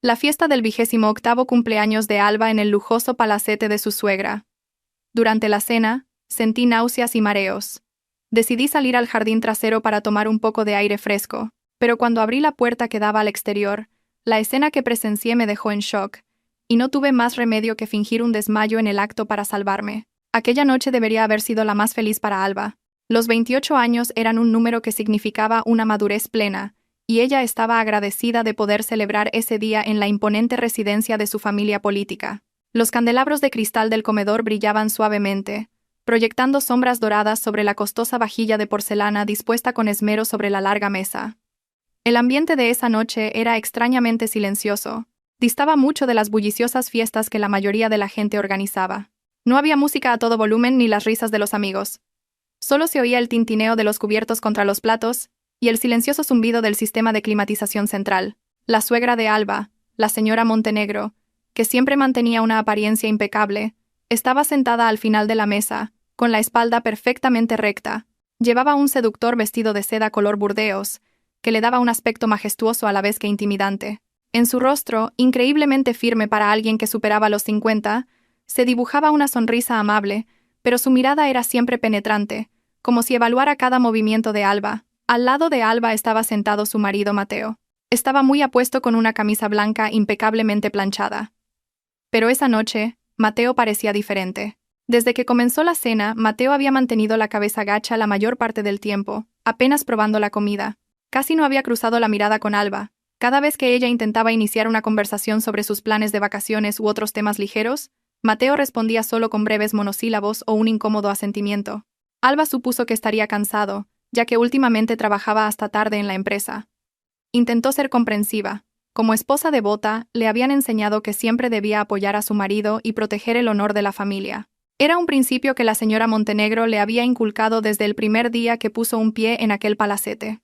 La fiesta del 28º cumpleaños de Alba en el lujoso palacete de su suegra. Durante la cena, sentí náuseas y mareos. Decidí salir al jardín trasero para tomar un poco de aire fresco, pero cuando abrí la puerta que daba al exterior, la escena que presencié me dejó en shock, y no tuve más remedio que fingir un desmayo en el acto para salvarme. Aquella noche debería haber sido la más feliz para Alba. Los 28 años eran un número que significaba una madurez plena, y ella estaba agradecida de poder celebrar ese día en la imponente residencia de su familia política. Los candelabros de cristal del comedor brillaban suavemente, proyectando sombras doradas sobre la costosa vajilla de porcelana dispuesta con esmero sobre la larga mesa. El ambiente de esa noche era extrañamente silencioso. Distaba mucho de las bulliciosas fiestas que la mayoría de la gente organizaba. No había música a todo volumen ni las risas de los amigos. Solo se oía el tintineo de los cubiertos contra los platos y el silencioso zumbido del sistema de climatización central. La suegra de Alba, la señora Montenegro, que siempre mantenía una apariencia impecable, estaba sentada al final de la mesa, con la espalda perfectamente recta. Llevaba un seductor vestido de seda color burdeos, que le daba un aspecto majestuoso a la vez que intimidante. En su rostro, increíblemente firme para alguien que superaba los 50, se dibujaba una sonrisa amable, pero su mirada era siempre penetrante, como si evaluara cada movimiento de Alba. Al lado de Alba estaba sentado su marido Mateo. Estaba muy apuesto con una camisa blanca impecablemente planchada. Pero esa noche, Mateo parecía diferente. Desde que comenzó la cena, Mateo había mantenido la cabeza gacha la mayor parte del tiempo, apenas probando la comida. Casi no había cruzado la mirada con Alba. Cada vez que ella intentaba iniciar una conversación sobre sus planes de vacaciones u otros temas ligeros, Mateo respondía solo con breves monosílabos o un incómodo asentimiento. Alba supuso que estaría cansado, ya que últimamente trabajaba hasta tarde en la empresa. Intentó ser comprensiva. Como esposa devota, le habían enseñado que siempre debía apoyar a su marido y proteger el honor de la familia. Era un principio que la señora Montenegro le había inculcado desde el primer día que puso un pie en aquel palacete.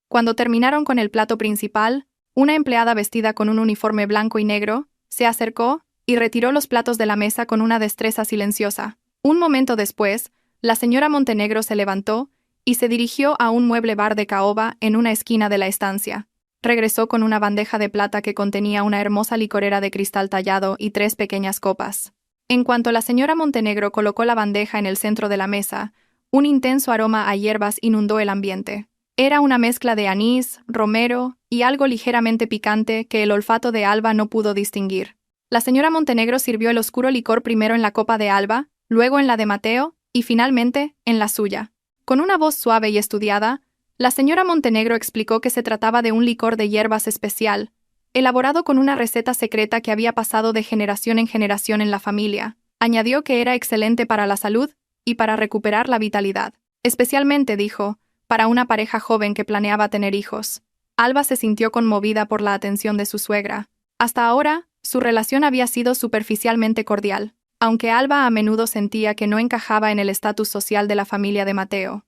Cuando terminaron con el plato principal, una empleada vestida con un uniforme blanco y negro se acercó y retiró los platos de la mesa con una destreza silenciosa. Un momento después, la señora Montenegro se levantó y se dirigió a un mueble bar de caoba en una esquina de la estancia. Regresó con una bandeja de plata que contenía una hermosa licorera de cristal tallado y 3 pequeñas copas. En cuanto la señora Montenegro colocó la bandeja en el centro de la mesa, un intenso aroma a hierbas inundó el ambiente. Era una mezcla de anís, romero y algo ligeramente picante que el olfato de Alba no pudo distinguir. La señora Montenegro sirvió el oscuro licor primero en la copa de Alba, luego en la de Mateo y finalmente en la suya. Con una voz suave y estudiada, la señora Montenegro explicó que se trataba de un licor de hierbas especial, elaborado con una receta secreta que había pasado de generación en generación en la familia. Añadió que era excelente para la salud y para recuperar la vitalidad. Especialmente, dijo, para una pareja joven que planeaba tener hijos. Alba se sintió conmovida por la atención de su suegra. Hasta ahora, su relación había sido superficialmente cordial, aunque Alba a menudo sentía que no encajaba en el estatus social de la familia de Mateo.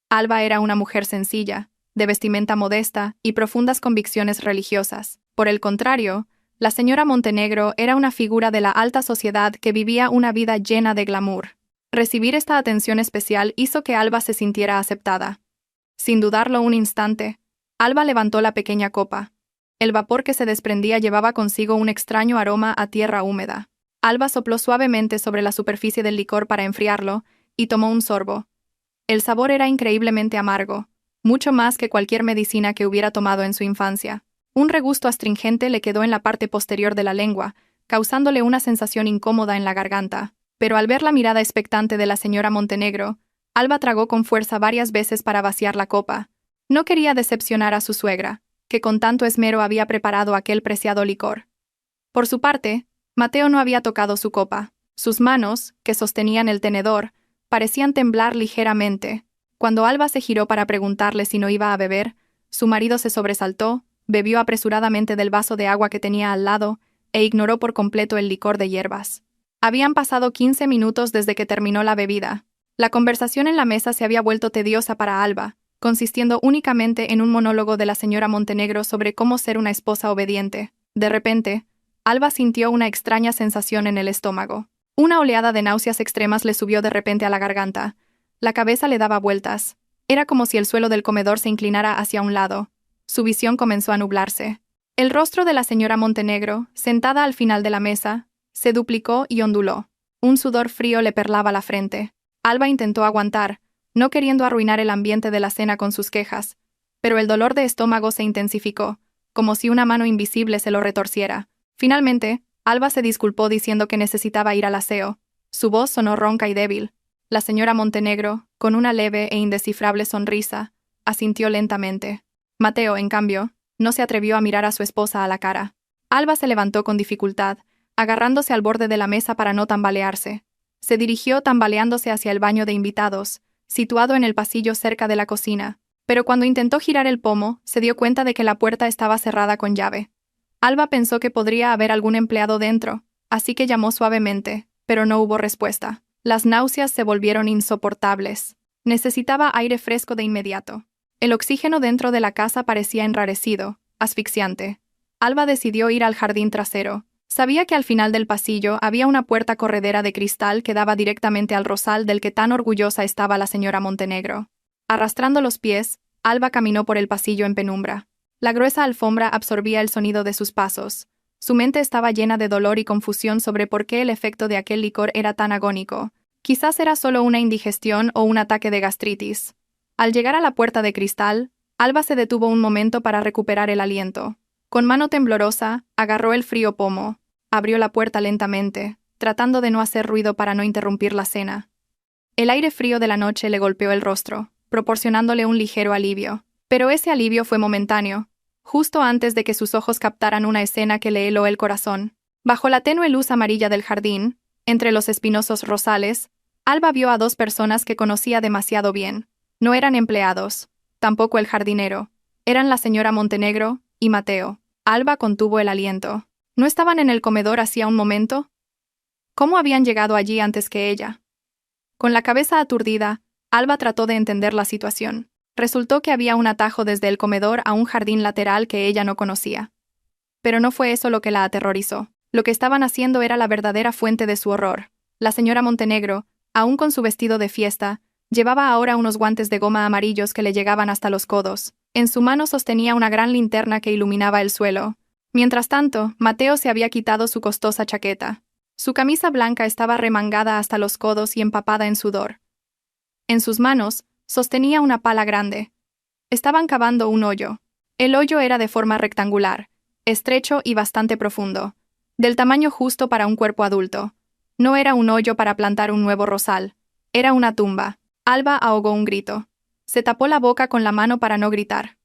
Alba era una mujer sencilla, de vestimenta modesta y profundas convicciones religiosas. Por el contrario, la señora Montenegro era una figura de la alta sociedad que vivía una vida llena de glamour. Recibir esta atención especial hizo que Alba se sintiera aceptada. Sin dudarlo un instante, Alba levantó la pequeña copa. El vapor que se desprendía llevaba consigo un extraño aroma a tierra húmeda. Alba sopló suavemente sobre la superficie del licor para enfriarlo y tomó un sorbo. El sabor era increíblemente amargo, mucho más que cualquier medicina que hubiera tomado en su infancia. Un regusto astringente le quedó en la parte posterior de la lengua, causándole una sensación incómoda en la garganta. Pero al ver la mirada expectante de la señora Montenegro, Alba tragó con fuerza varias veces para vaciar la copa. No quería decepcionar a su suegra, que con tanto esmero había preparado aquel preciado licor. Por su parte, Mateo no había tocado su copa. Sus manos, que sostenían el tenedor, parecían temblar ligeramente. Cuando Alba se giró para preguntarle si no iba a beber, su marido se sobresaltó, bebió apresuradamente del vaso de agua que tenía al lado e ignoró por completo el licor de hierbas. Habían pasado 15 minutos desde que terminó la bebida. La conversación en la mesa se había vuelto tediosa para Alba, consistiendo únicamente en un monólogo de la señora Montenegro sobre cómo ser una esposa obediente. De repente, Alba sintió una extraña sensación en el estómago. Una oleada de náuseas extremas le subió de repente a la garganta. La cabeza le daba vueltas. Era como si el suelo del comedor se inclinara hacia un lado. Su visión comenzó a nublarse. El rostro de la señora Montenegro, sentada al final de la mesa, se duplicó y onduló. Un sudor frío le perlaba la frente. Alba intentó aguantar, no queriendo arruinar el ambiente de la cena con sus quejas, pero el dolor de estómago se intensificó, como si una mano invisible se lo retorciera. Finalmente, Alba se disculpó diciendo que necesitaba ir al aseo. Su voz sonó ronca y débil. La señora Montenegro, con una leve e indescifrable sonrisa, asintió lentamente. Mateo, en cambio, no se atrevió a mirar a su esposa a la cara. Alba se levantó con dificultad, agarrándose al borde de la mesa para no tambalearse. Se dirigió tambaleándose hacia el baño de invitados, situado en el pasillo cerca de la cocina, pero cuando intentó girar el pomo, se dio cuenta de que la puerta estaba cerrada con llave. Alba pensó que podría haber algún empleado dentro, así que llamó suavemente, pero no hubo respuesta. Las náuseas se volvieron insoportables. Necesitaba aire fresco de inmediato. El oxígeno dentro de la casa parecía enrarecido, asfixiante. Alba decidió ir al jardín trasero. Sabía que al final del pasillo había una puerta corredera de cristal que daba directamente al rosal del que tan orgullosa estaba la señora Montenegro. Arrastrando los pies, Alba caminó por el pasillo en penumbra. La gruesa alfombra absorbía el sonido de sus pasos. Su mente estaba llena de dolor y confusión sobre por qué el efecto de aquel licor era tan agónico. Quizás era solo una indigestión o un ataque de gastritis. Al llegar a la puerta de cristal, Alba se detuvo un momento para recuperar el aliento. Con mano temblorosa, agarró el frío pomo. Abrió la puerta lentamente, tratando de no hacer ruido para no interrumpir la cena. El aire frío de la noche le golpeó el rostro, proporcionándole un ligero alivio. Pero ese alivio fue momentáneo, justo antes de que sus ojos captaran una escena que le heló el corazón. Bajo la tenue luz amarilla del jardín, entre los espinosos rosales, Alba vio a dos personas que conocía demasiado bien. No eran empleados, tampoco el jardinero. Eran la señora Montenegro y Mateo. Alba contuvo el aliento. ¿No estaban en el comedor hacía un momento? ¿Cómo habían llegado allí antes que ella? Con la cabeza aturdida, Alba trató de entender la situación. Resultó que había un atajo desde el comedor a un jardín lateral que ella no conocía. Pero no fue eso lo que la aterrorizó. Lo que estaban haciendo era la verdadera fuente de su horror. La señora Montenegro, aún con su vestido de fiesta, llevaba ahora unos guantes de goma amarillos que le llegaban hasta los codos. En su mano sostenía una gran linterna que iluminaba el suelo. Mientras tanto, Mateo se había quitado su costosa chaqueta. Su camisa blanca estaba remangada hasta los codos y empapada en sudor. En sus manos, sostenía una pala grande. Estaban cavando un hoyo. El hoyo era de forma rectangular, estrecho y bastante profundo, del tamaño justo para un cuerpo adulto. No era un hoyo para plantar un nuevo rosal. Era una tumba. Alba ahogó un grito. Se tapó la boca con la mano para no gritar.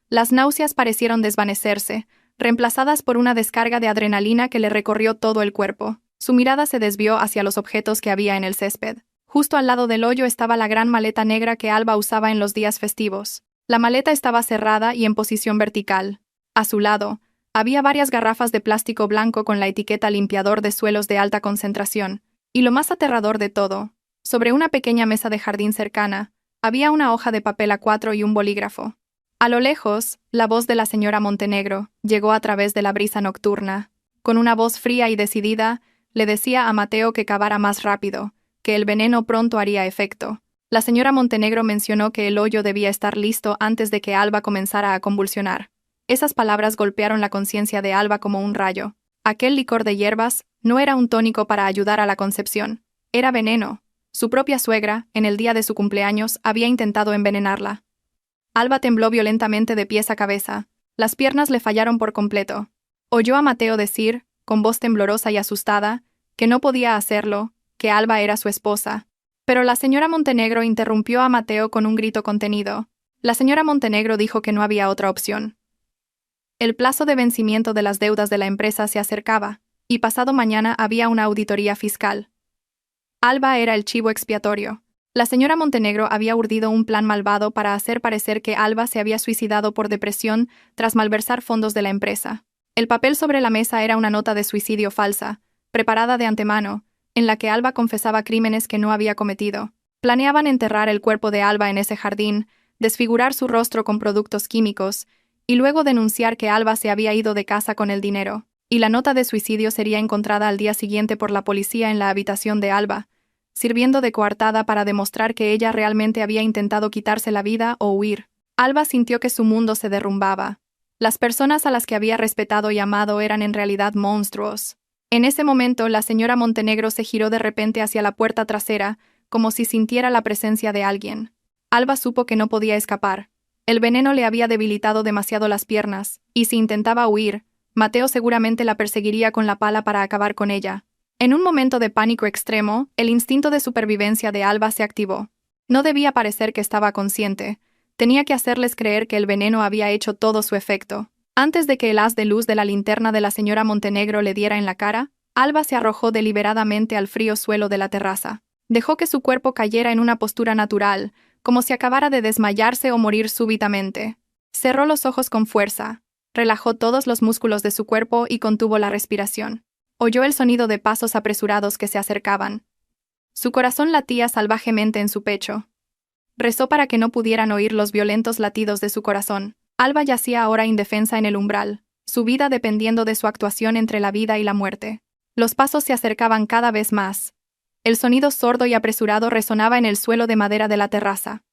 Las náuseas parecieron desvanecerse, reemplazadas por una descarga de adrenalina que le recorrió todo el cuerpo. Su mirada se desvió hacia los objetos que había en el césped. Justo al lado del hoyo estaba la gran maleta negra que Alba usaba en los días festivos. La maleta estaba cerrada y en posición vertical. A su lado, había varias garrafas de plástico blanco con la etiqueta limpiador de suelos de alta concentración. Y lo más aterrador de todo, sobre una pequeña mesa de jardín cercana, había una hoja de papel A4 y un bolígrafo. A lo lejos, la voz de la señora Montenegro llegó a través de la brisa nocturna. Con una voz fría y decidida, le decía a Mateo que cavara más rápido, que el veneno pronto haría efecto. La señora Montenegro mencionó que el hoyo debía estar listo antes de que Alba comenzara a convulsionar. Esas palabras golpearon la conciencia de Alba como un rayo. Aquel licor de hierbas no era un tónico para ayudar a la concepción. Era veneno. Su propia suegra, en el día de su cumpleaños, había intentado envenenarla. Alba tembló violentamente de pies a cabeza. Las piernas le fallaron por completo. Oyó a Mateo decir, con voz temblorosa y asustada, que no podía hacerlo, que Alba era su esposa. Pero la señora Montenegro interrumpió a Mateo con un grito contenido. La señora Montenegro dijo que no había otra opción. El plazo de vencimiento de las deudas de la empresa se acercaba, y pasado mañana había una auditoría fiscal. Alba era el chivo expiatorio. La señora Montenegro había urdido un plan malvado para hacer parecer que Alba se había suicidado por depresión tras malversar fondos de la empresa. El papel sobre la mesa era una nota de suicidio falsa, preparada de antemano, en la que Alba confesaba crímenes que no había cometido. Planeaban enterrar el cuerpo de Alba en ese jardín, desfigurar su rostro con productos químicos, y luego denunciar que Alba se había ido de casa con el dinero, y la nota de suicidio sería encontrada al día siguiente por la policía en la habitación de Alba, sirviendo de coartada para demostrar que ella realmente había intentado quitarse la vida o huir. Alba sintió que su mundo se derrumbaba. Las personas a las que había respetado y amado eran en realidad monstruos. En ese momento, la señora Montenegro se giró de repente hacia la puerta trasera, como si sintiera la presencia de alguien. Alba supo que no podía escapar. El veneno le había debilitado demasiado las piernas, y si intentaba huir, Mateo seguramente la perseguiría con la pala para acabar con ella. En un momento de pánico extremo, el instinto de supervivencia de Alba se activó. No debía parecer que estaba consciente. Tenía que hacerles creer que el veneno había hecho todo su efecto. Antes de que el haz de luz de la linterna de la señora Montenegro le diera en la cara, Alba se arrojó deliberadamente al frío suelo de la terraza. Dejó que su cuerpo cayera en una postura natural, como si acabara de desmayarse o morir súbitamente. Cerró los ojos con fuerza, relajó todos los músculos de su cuerpo y contuvo la respiración. Oyó el sonido de pasos apresurados que se acercaban. Su corazón latía salvajemente en su pecho. Rezó para que no pudieran oír los violentos latidos de su corazón. Alba yacía ahora indefensa en el umbral, su vida dependiendo de su actuación entre la vida y la muerte. Los pasos se acercaban cada vez más. El sonido sordo y apresurado resonaba en el suelo de madera de la terraza.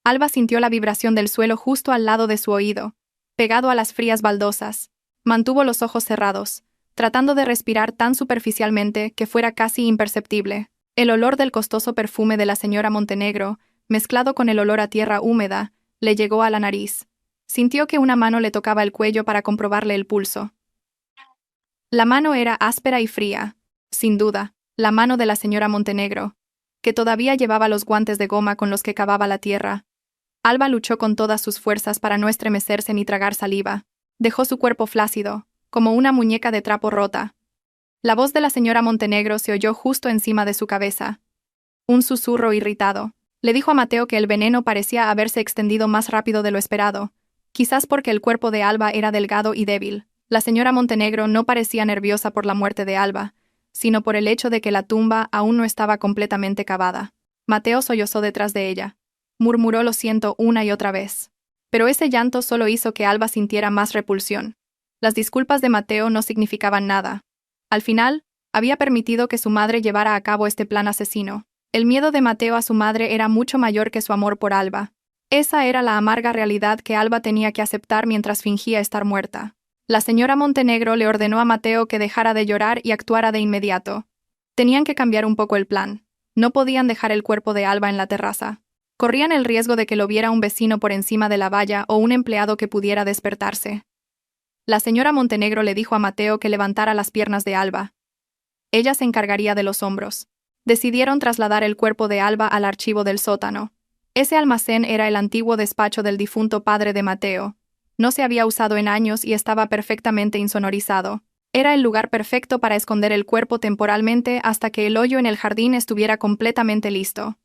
Alba sintió la vibración del suelo justo al lado de su oído, pegado a las frías baldosas. Mantuvo los ojos cerrados, tratando de respirar tan superficialmente que fuera casi imperceptible. El olor del costoso perfume de la señora Montenegro, mezclado con el olor a tierra húmeda, le llegó a la nariz. Sintió que una mano le tocaba el cuello para comprobarle el pulso. La mano era áspera y fría. Sin duda, la mano de la señora Montenegro, que todavía llevaba los guantes de goma con los que cavaba la tierra. Alba luchó con todas sus fuerzas para no estremecerse ni tragar saliva. Dejó su cuerpo flácido, como una muñeca de trapo rota. La voz de la señora Montenegro se oyó justo encima de su cabeza. Un susurro irritado. Le dijo a Mateo que el veneno parecía haberse extendido más rápido de lo esperado, quizás porque el cuerpo de Alba era delgado y débil. La señora Montenegro no parecía nerviosa por la muerte de Alba, sino por el hecho de que la tumba aún no estaba completamente cavada. Mateo sollozó detrás de ella. Murmuró lo siento una y otra vez. Pero ese llanto solo hizo que Alba sintiera más repulsión. Las disculpas de Mateo no significaban nada. Al final, había permitido que su madre llevara a cabo este plan asesino. El miedo de Mateo a su madre era mucho mayor que su amor por Alba. Esa era la amarga realidad que Alba tenía que aceptar mientras fingía estar muerta. La señora Montenegro le ordenó a Mateo que dejara de llorar y actuara de inmediato. Tenían que cambiar un poco el plan. No podían dejar el cuerpo de Alba en la terraza. Corrían el riesgo de que lo viera un vecino por encima de la valla o un empleado que pudiera despertarse. La señora Montenegro le dijo a Mateo que levantara las piernas de Alba. Ella se encargaría de los hombros. Decidieron trasladar el cuerpo de Alba al archivo del sótano. Ese almacén era el antiguo despacho del difunto padre de Mateo. No se había usado en años y estaba perfectamente insonorizado. Era el lugar perfecto para esconder el cuerpo temporalmente hasta que el hoyo en el jardín estuviera completamente listo.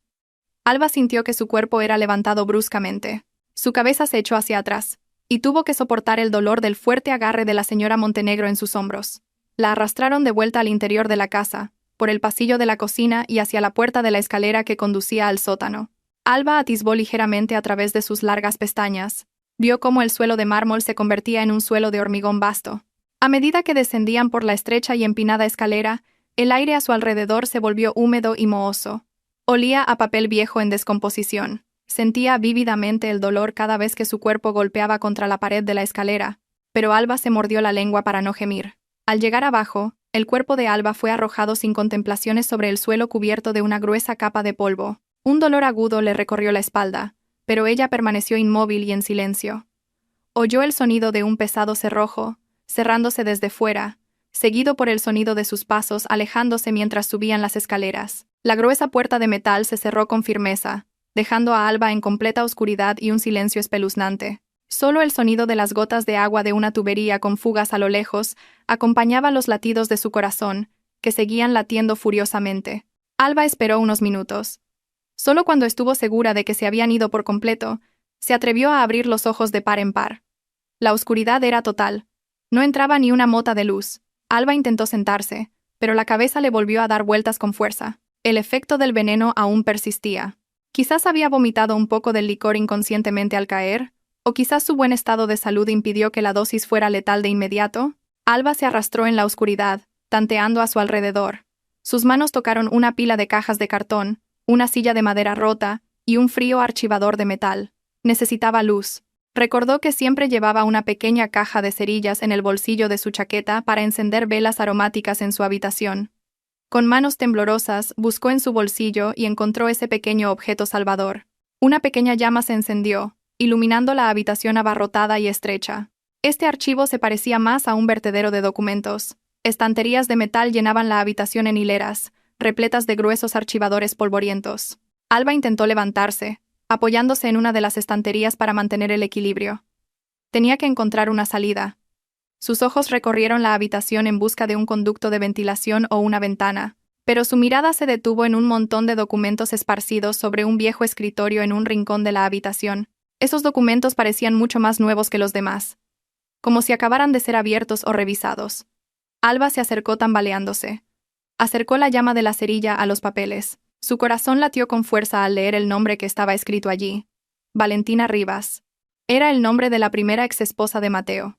Alba sintió que su cuerpo era levantado bruscamente. Su cabeza se echó hacia atrás, y tuvo que soportar el dolor del fuerte agarre de la señora Montenegro en sus hombros. La arrastraron de vuelta al interior de la casa, por el pasillo de la cocina y hacia la puerta de la escalera que conducía al sótano. Alba atisbó ligeramente a través de sus largas pestañas. Vio cómo el suelo de mármol se convertía en un suelo de hormigón vasto. A medida que descendían por la estrecha y empinada escalera, el aire a su alrededor se volvió húmedo y mohoso. Olía a papel viejo en descomposición. Sentía vívidamente el dolor cada vez que su cuerpo golpeaba contra la pared de la escalera, pero Alba se mordió la lengua para no gemir. Al llegar abajo, el cuerpo de Alba fue arrojado sin contemplaciones sobre el suelo cubierto de una gruesa capa de polvo. Un dolor agudo le recorrió la espalda, pero ella permaneció inmóvil y en silencio. Oyó el sonido de un pesado cerrojo, cerrándose desde fuera, seguido por el sonido de sus pasos alejándose mientras subían las escaleras. La gruesa puerta de metal se cerró con firmeza, dejando a Alba en completa oscuridad y un silencio espeluznante. Solo el sonido de las gotas de agua de una tubería con fugas a lo lejos acompañaba los latidos de su corazón, que seguían latiendo furiosamente. Alba esperó unos minutos. Solo cuando estuvo segura de que se habían ido por completo, se atrevió a abrir los ojos de par en par. La oscuridad era total. No entraba ni una mota de luz. Alba intentó sentarse, pero la cabeza le volvió a dar vueltas con fuerza. El efecto del veneno aún persistía. Quizás había vomitado un poco del licor inconscientemente al caer, o quizás su buen estado de salud impidió que la dosis fuera letal de inmediato. Alba se arrastró en la oscuridad, tanteando a su alrededor. Sus manos tocaron una pila de cajas de cartón, una silla de madera rota y un frío archivador de metal. Necesitaba luz. Recordó que siempre llevaba una pequeña caja de cerillas en el bolsillo de su chaqueta para encender velas aromáticas en su habitación. Con manos temblorosas, buscó en su bolsillo y encontró ese pequeño objeto salvador. Una pequeña llama se encendió, iluminando la habitación abarrotada y estrecha. Este archivo se parecía más a un vertedero de documentos. Estanterías de metal llenaban la habitación en hileras, repletas de gruesos archivadores polvorientos. Alba intentó levantarse, apoyándose en una de las estanterías para mantener el equilibrio. Tenía que encontrar una salida. Sus ojos recorrieron la habitación en busca de un conducto de ventilación o una ventana, pero su mirada se detuvo en un montón de documentos esparcidos sobre un viejo escritorio en un rincón de la habitación. Esos documentos parecían mucho más nuevos que los demás, como si acabaran de ser abiertos o revisados. Alba se acercó tambaleándose. Acercó la llama de la cerilla a los papeles. Su corazón latió con fuerza al leer el nombre que estaba escrito allí. Valentina Rivas. Era el nombre de la primera exesposa de Mateo.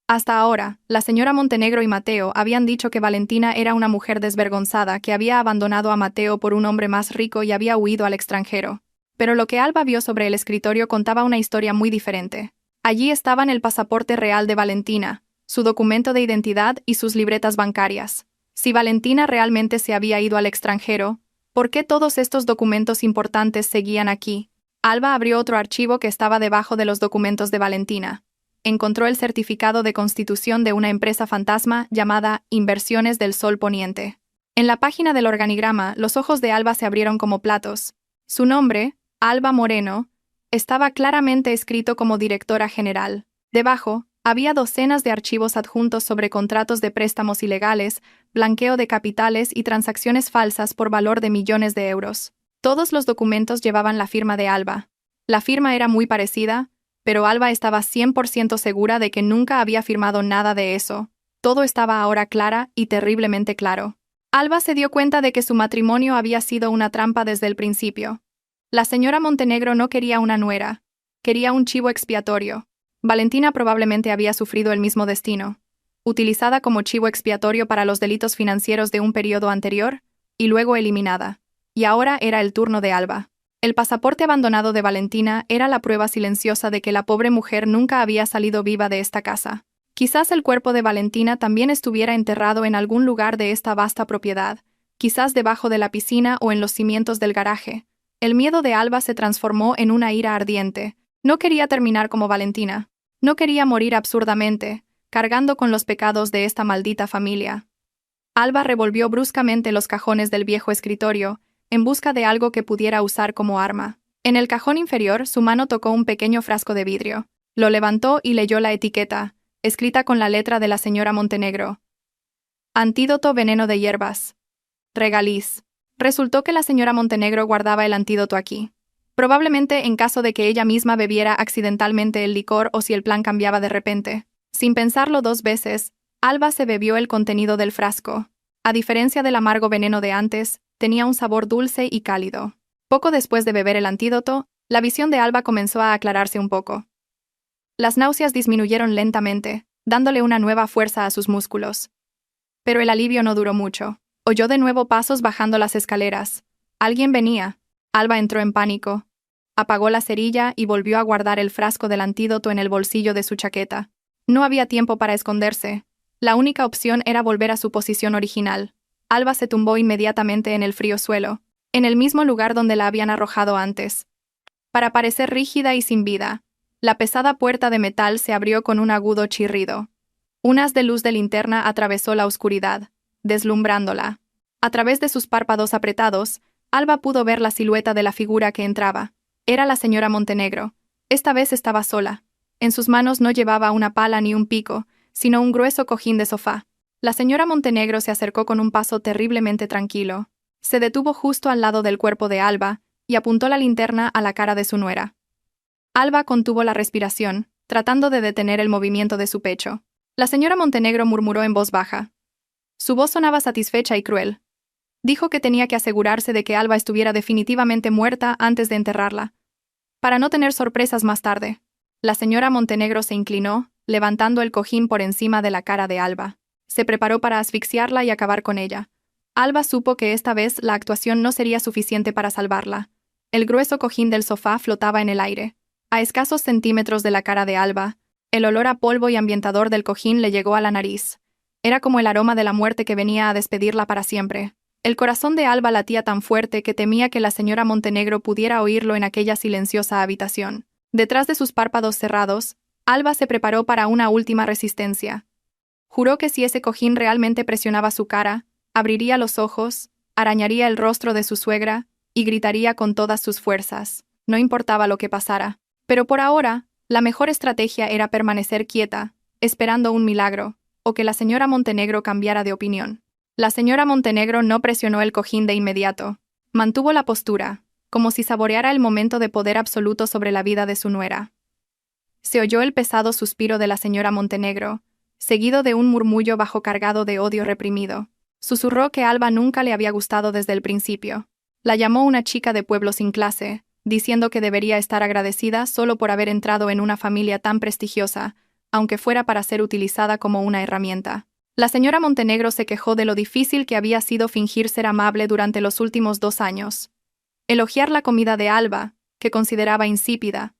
Hasta ahora, la señora Montenegro y Mateo habían dicho que Valentina era una mujer desvergonzada que había abandonado a Mateo por un hombre más rico y había huido al extranjero. Pero lo que Alba vio sobre el escritorio contaba una historia muy diferente. Allí estaban el pasaporte real de Valentina, su documento de identidad y sus libretas bancarias. Si Valentina realmente se había ido al extranjero, ¿por qué todos estos documentos importantes seguían aquí? Alba abrió otro archivo que estaba debajo de los documentos de Valentina. Encontró el certificado de constitución de una empresa fantasma llamada Inversiones del Sol Poniente. En la página del organigrama, los ojos de Alba se abrieron como platos. Su nombre, Alba Moreno, estaba claramente escrito como directora general. Debajo, había docenas de archivos adjuntos sobre contratos de préstamos ilegales, blanqueo de capitales y transacciones falsas por valor de millones de euros. Todos los documentos llevaban la firma de Alba. La firma era muy parecida, pero Alba estaba 100% segura de que nunca había firmado nada de eso. Todo estaba ahora clara y terriblemente claro. Alba se dio cuenta de que su matrimonio había sido una trampa desde el principio. La señora Montenegro no quería una nuera, quería un chivo expiatorio. Valentina probablemente había sufrido el mismo destino, utilizada como chivo expiatorio para los delitos financieros de un periodo anterior, y luego eliminada. Y ahora era el turno de Alba. El pasaporte abandonado de Valentina era la prueba silenciosa de que la pobre mujer nunca había salido viva de esta casa. Quizás el cuerpo de Valentina también estuviera enterrado en algún lugar de esta vasta propiedad, quizás debajo de la piscina o en los cimientos del garaje. El miedo de Alba se transformó en una ira ardiente. No quería terminar como Valentina. No quería morir absurdamente, cargando con los pecados de esta maldita familia. Alba revolvió bruscamente los cajones del viejo escritorio, en busca de algo que pudiera usar como arma. En el cajón inferior, su mano tocó un pequeño frasco de vidrio. Lo levantó y leyó la etiqueta, escrita con la letra de la señora Montenegro. Antídoto veneno de hierbas. Regaliz. Resultó que la señora Montenegro guardaba el antídoto aquí. Probablemente en caso de que ella misma bebiera accidentalmente el licor o si el plan cambiaba de repente. Sin pensarlo 2 veces, Alba se bebió el contenido del frasco. A diferencia del amargo veneno de antes, tenía un sabor dulce y cálido. Poco después de beber el antídoto, la visión de Alba comenzó a aclararse un poco. Las náuseas disminuyeron lentamente, dándole una nueva fuerza a sus músculos. Pero el alivio no duró mucho. Oyó de nuevo pasos bajando las escaleras. Alguien venía. Alba entró en pánico. Apagó la cerilla y volvió a guardar el frasco del antídoto en el bolsillo de su chaqueta. No había tiempo para esconderse. La única opción era volver a su posición original. Alba se tumbó inmediatamente en el frío suelo, en el mismo lugar donde la habían arrojado antes. Para parecer rígida y sin vida, la pesada puerta de metal se abrió con un agudo chirrido. Un haz de luz de linterna atravesó la oscuridad, deslumbrándola. A través de sus párpados apretados, Alba pudo ver la silueta de la figura que entraba. Era la señora Montenegro. Esta vez estaba sola. En sus manos no llevaba una pala ni un pico, sino un grueso cojín de sofá. La señora Montenegro se acercó con un paso terriblemente tranquilo. Se detuvo justo al lado del cuerpo de Alba y apuntó la linterna a la cara de su nuera. Alba contuvo la respiración, tratando de detener el movimiento de su pecho. La señora Montenegro murmuró en voz baja. Su voz sonaba satisfecha y cruel. Dijo que tenía que asegurarse de que Alba estuviera definitivamente muerta antes de enterrarla, para no tener sorpresas más tarde. La señora Montenegro se inclinó, levantando el cojín por encima de la cara de Alba. Se preparó para asfixiarla y acabar con ella. Alba supo que esta vez la actuación no sería suficiente para salvarla. El grueso cojín del sofá flotaba en el aire. A escasos centímetros de la cara de Alba, el olor a polvo y ambientador del cojín le llegó a la nariz. Era como el aroma de la muerte que venía a despedirla para siempre. El corazón de Alba latía tan fuerte que temía que la señora Montenegro pudiera oírlo en aquella silenciosa habitación. Detrás de sus párpados cerrados, Alba se preparó para una última resistencia. Juró que si ese cojín realmente presionaba su cara, abriría los ojos, arañaría el rostro de su suegra y gritaría con todas sus fuerzas. No importaba lo que pasara. Pero por ahora, la mejor estrategia era permanecer quieta, esperando un milagro, o que la señora Montenegro cambiara de opinión. La señora Montenegro no presionó el cojín de inmediato. Mantuvo la postura, como si saboreara el momento de poder absoluto sobre la vida de su nuera. Se oyó el pesado suspiro de la señora Montenegro, seguido de un murmullo bajo cargado de odio reprimido. Susurró que Alba nunca le había gustado desde el principio. La llamó una chica de pueblo sin clase, diciendo que debería estar agradecida solo por haber entrado en una familia tan prestigiosa, aunque fuera para ser utilizada como una herramienta. La señora Montenegro se quejó de lo difícil que había sido fingir ser amable durante los últimos 2 años. Elogiar la comida de Alba, que consideraba insípida,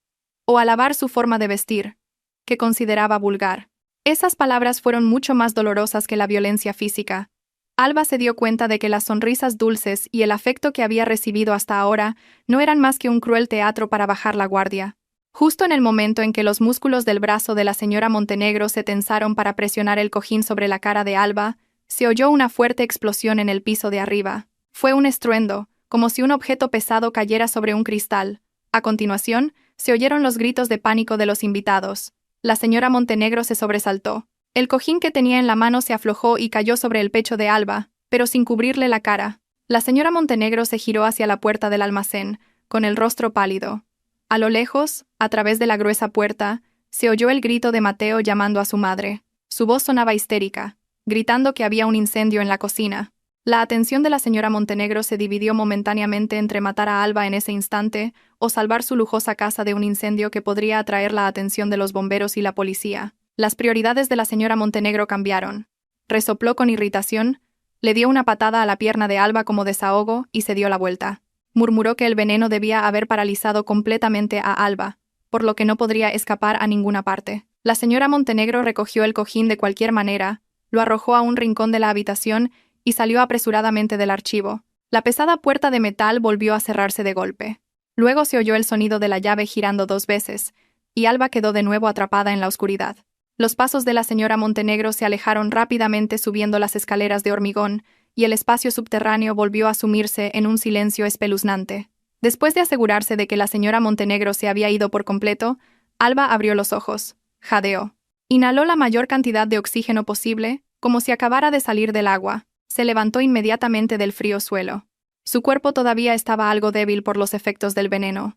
o alabar su forma de vestir, que consideraba vulgar. Esas palabras fueron mucho más dolorosas que la violencia física. Alba se dio cuenta de que las sonrisas dulces y el afecto que había recibido hasta ahora no eran más que un cruel teatro para bajar la guardia. Justo en el momento en que los músculos del brazo de la señora Montenegro se tensaron para presionar el cojín sobre la cara de Alba, se oyó una fuerte explosión en el piso de arriba. Fue un estruendo, como si un objeto pesado cayera sobre un cristal. A continuación, se oyeron los gritos de pánico de los invitados. La señora Montenegro se sobresaltó. El cojín que tenía en la mano se aflojó y cayó sobre el pecho de Alba, pero sin cubrirle la cara. La señora Montenegro se giró hacia la puerta del almacén, con el rostro pálido. A lo lejos, a través de la gruesa puerta, se oyó el grito de Mateo llamando a su madre. Su voz sonaba histérica, gritando que había un incendio en la cocina. La atención de la señora Montenegro se dividió momentáneamente entre matar a Alba en ese instante o salvar su lujosa casa de un incendio que podría atraer la atención de los bomberos y la policía. Las prioridades de la señora Montenegro cambiaron. Resopló con irritación, le dio una patada a la pierna de Alba como desahogo y se dio la vuelta. Murmuró que el veneno debía haber paralizado completamente a Alba, por lo que no podría escapar a ninguna parte. La señora Montenegro recogió el cojín de cualquier manera, lo arrojó a un rincón de la habitación y salió apresuradamente del archivo. La pesada puerta de metal volvió a cerrarse de golpe. Luego se oyó el sonido de la llave girando 2 veces, y Alba quedó de nuevo atrapada en la oscuridad. Los pasos de la señora Montenegro se alejaron rápidamente subiendo las escaleras de hormigón, y el espacio subterráneo volvió a sumirse en un silencio espeluznante. Después de asegurarse de que la señora Montenegro se había ido por completo, Alba abrió los ojos. Jadeó. Inhaló la mayor cantidad de oxígeno posible, como si acabara de salir del agua. Se levantó inmediatamente del frío suelo. Su cuerpo todavía estaba algo débil por los efectos del veneno.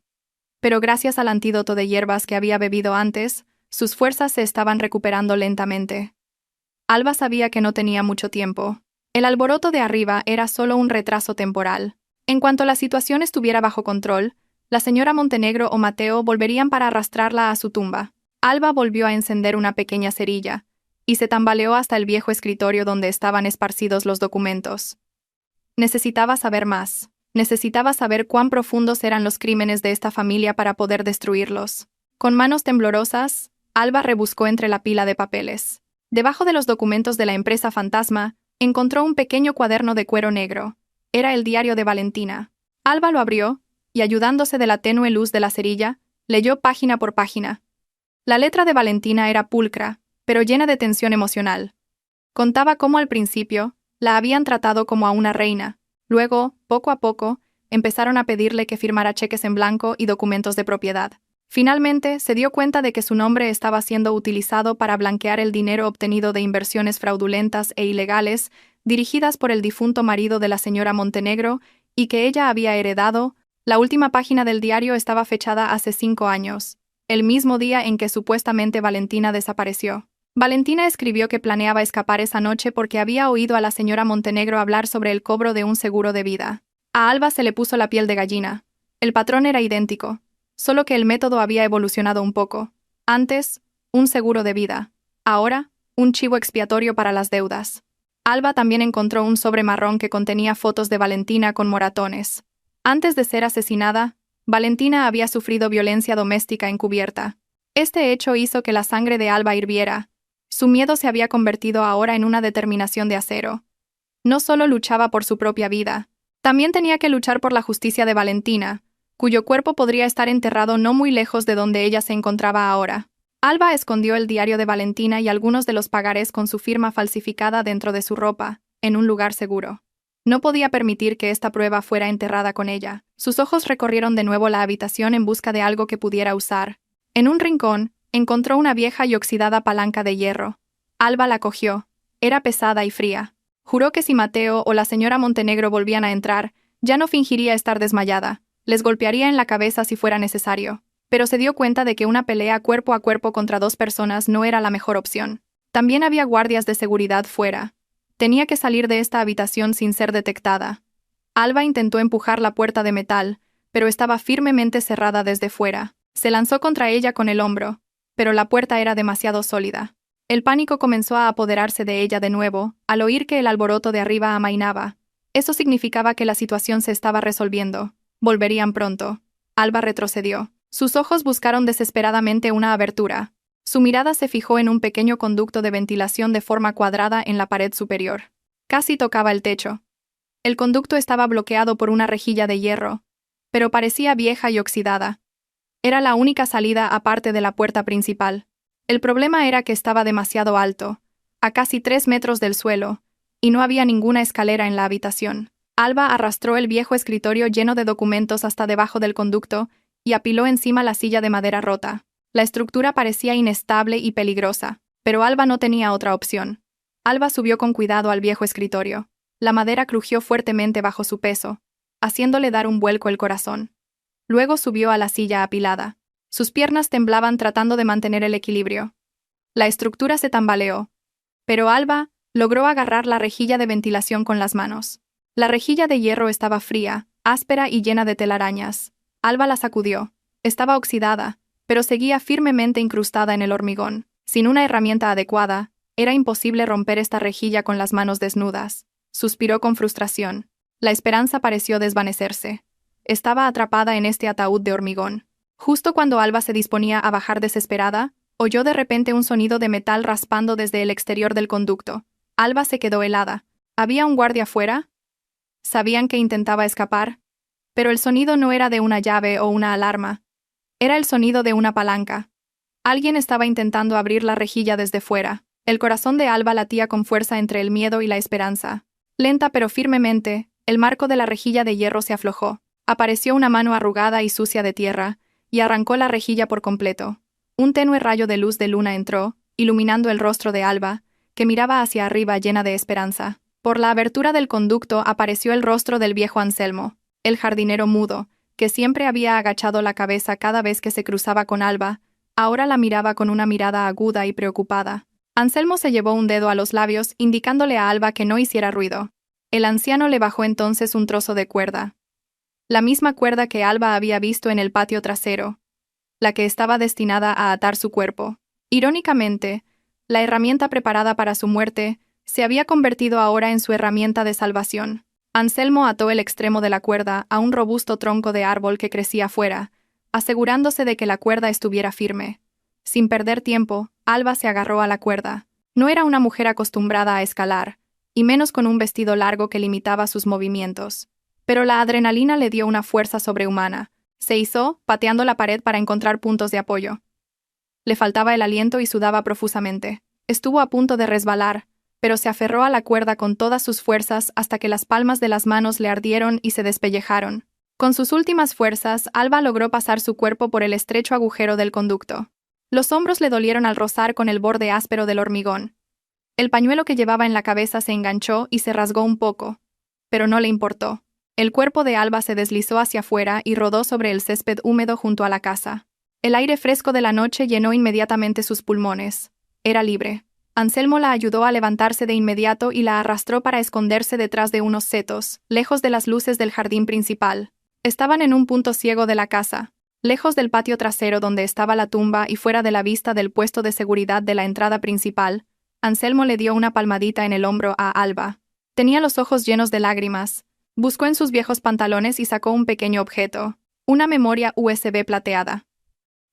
Pero gracias al antídoto de hierbas que había bebido antes, sus fuerzas se estaban recuperando lentamente. Alba sabía que no tenía mucho tiempo. El alboroto de arriba era solo un retraso temporal. En cuanto la situación estuviera bajo control, la señora Montenegro o Mateo volverían para arrastrarla a su tumba. Alba volvió a encender una pequeña cerilla, y se tambaleó hasta el viejo escritorio donde estaban esparcidos los documentos. Necesitaba saber más. Necesitaba saber cuán profundos eran los crímenes de esta familia para poder destruirlos. Con manos temblorosas, Alba rebuscó entre la pila de papeles. Debajo de los documentos de la empresa fantasma, encontró un pequeño cuaderno de cuero negro. Era el diario de Valentina. Alba lo abrió, y ayudándose de la tenue luz de la cerilla, leyó página por página. La letra de Valentina era pulcra, pero llena de tensión emocional. Contaba cómo al principio la habían tratado como a una reina. Luego, poco a poco, empezaron a pedirle que firmara cheques en blanco y documentos de propiedad. Finalmente, se dio cuenta de que su nombre estaba siendo utilizado para blanquear el dinero obtenido de inversiones fraudulentas e ilegales dirigidas por el difunto marido de la señora Montenegro y que ella había heredado. La última página del diario estaba fechada hace 5 años, el mismo día en que supuestamente Valentina desapareció. Valentina escribió que planeaba escapar esa noche porque había oído a la señora Montenegro hablar sobre el cobro de un seguro de vida. A Alba se le puso la piel de gallina. El patrón era idéntico, solo que el método había evolucionado un poco. Antes, un seguro de vida. Ahora, un chivo expiatorio para las deudas. Alba también encontró un sobre marrón que contenía fotos de Valentina con moratones. Antes de ser asesinada, Valentina había sufrido violencia doméstica encubierta. Este hecho hizo que la sangre de Alba hirviera. Su miedo se había convertido ahora en una determinación de acero. No solo luchaba por su propia vida, también tenía que luchar por la justicia de Valentina, cuyo cuerpo podría estar enterrado no muy lejos de donde ella se encontraba ahora. Alba escondió el diario de Valentina y algunos de los pagares con su firma falsificada dentro de su ropa, en un lugar seguro. No podía permitir que esta prueba fuera enterrada con ella. Sus ojos recorrieron de nuevo la habitación en busca de algo que pudiera usar. En un rincón, encontró una vieja y oxidada palanca de hierro. Alba la cogió. Era pesada y fría. Juró que si Mateo o la señora Montenegro volvían a entrar, ya no fingiría estar desmayada. Les golpearía en la cabeza si fuera necesario. Pero se dio cuenta de que una pelea cuerpo a cuerpo contra dos personas no era la mejor opción. También había guardias de seguridad fuera. Tenía que salir de esta habitación sin ser detectada. Alba intentó empujar la puerta de metal, pero estaba firmemente cerrada desde fuera. Se lanzó contra ella con el hombro, pero la puerta era demasiado sólida. El pánico comenzó a apoderarse de ella de nuevo, al oír que el alboroto de arriba amainaba. Eso significaba que la situación se estaba resolviendo. Volverían pronto. Alba retrocedió. Sus ojos buscaron desesperadamente una abertura. Su mirada se fijó en un pequeño conducto de ventilación de forma cuadrada en la pared superior. Casi tocaba el techo. El conducto estaba bloqueado por una rejilla de hierro, pero parecía vieja y oxidada. Era la única salida aparte de la puerta principal. El problema era que estaba demasiado alto, a casi 3 metros del suelo, y no había ninguna escalera en la habitación. Alba arrastró el viejo escritorio lleno de documentos hasta debajo del conducto y apiló encima la silla de madera rota. La estructura parecía inestable y peligrosa, pero Alba no tenía otra opción. Alba subió con cuidado al viejo escritorio. La madera crujió fuertemente bajo su peso, haciéndole dar un vuelco el corazón. Luego subió a la silla apilada. Sus piernas temblaban tratando de mantener el equilibrio. La estructura se tambaleó, pero Alba logró agarrar la rejilla de ventilación con las manos. La rejilla de hierro estaba fría, áspera y llena de telarañas. Alba la sacudió. Estaba oxidada, pero seguía firmemente incrustada en el hormigón. Sin una herramienta adecuada, era imposible romper esta rejilla con las manos desnudas. Suspiró con frustración. La esperanza pareció desvanecerse. Estaba atrapada en este ataúd de hormigón. Justo cuando Alba se disponía a bajar desesperada, oyó de repente un sonido de metal raspando desde el exterior del conducto. Alba se quedó helada. ¿Había un guardia afuera? Sabían que intentaba escapar, pero el sonido no era de una llave o una alarma. Era el sonido de una palanca. Alguien estaba intentando abrir la rejilla desde fuera. El corazón de Alba latía con fuerza entre el miedo y la esperanza. Lenta pero firmemente, el marco de la rejilla de hierro se aflojó. Apareció una mano arrugada y sucia de tierra, y arrancó la rejilla por completo. Un tenue rayo de luz de luna entró, iluminando el rostro de Alba, que miraba hacia arriba llena de esperanza. Por la abertura del conducto apareció el rostro del viejo Anselmo, el jardinero mudo, que siempre había agachado la cabeza cada vez que se cruzaba con Alba, ahora la miraba con una mirada aguda y preocupada. Anselmo se llevó un dedo a los labios, indicándole a Alba que no hiciera ruido. El anciano le bajó entonces un trozo de cuerda. La misma cuerda que Alba había visto en el patio trasero, la que estaba destinada a atar su cuerpo. Irónicamente, la herramienta preparada para su muerte se había convertido ahora en su herramienta de salvación. Anselmo ató el extremo de la cuerda a un robusto tronco de árbol que crecía afuera, asegurándose de que la cuerda estuviera firme. Sin perder tiempo, Alba se agarró a la cuerda. No era una mujer acostumbrada a escalar, y menos con un vestido largo que limitaba sus movimientos. Pero la adrenalina le dio una fuerza sobrehumana. Se izó, pateando la pared para encontrar puntos de apoyo. Le faltaba el aliento y sudaba profusamente. Estuvo a punto de resbalar, pero se aferró a la cuerda con todas sus fuerzas hasta que las palmas de las manos le ardieron y se despellejaron. Con sus últimas fuerzas, Alba logró pasar su cuerpo por el estrecho agujero del conducto. Los hombros le dolieron al rozar con el borde áspero del hormigón. El pañuelo que llevaba en la cabeza se enganchó y se rasgó un poco, pero no le importó. El cuerpo de Alba se deslizó hacia afuera y rodó sobre el césped húmedo junto a la casa. El aire fresco de la noche llenó inmediatamente sus pulmones. Era libre. Anselmo la ayudó a levantarse de inmediato y la arrastró para esconderse detrás de unos setos, lejos de las luces del jardín principal. Estaban en un punto ciego de la casa, lejos del patio trasero donde estaba la tumba y fuera de la vista del puesto de seguridad de la entrada principal. Anselmo le dio una palmadita en el hombro a Alba. Tenía los ojos llenos de lágrimas. Buscó en sus viejos pantalones y sacó un pequeño objeto. Una memoria USB plateada.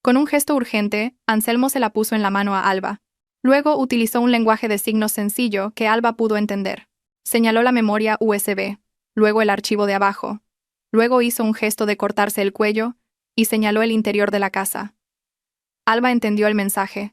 Con un gesto urgente, Anselmo se la puso en la mano a Alba. Luego utilizó un lenguaje de signos sencillo que Alba pudo entender. Señaló la memoria USB, luego el archivo de abajo. Luego hizo un gesto de cortarse el cuello y señaló el interior de la casa. Alba entendió el mensaje.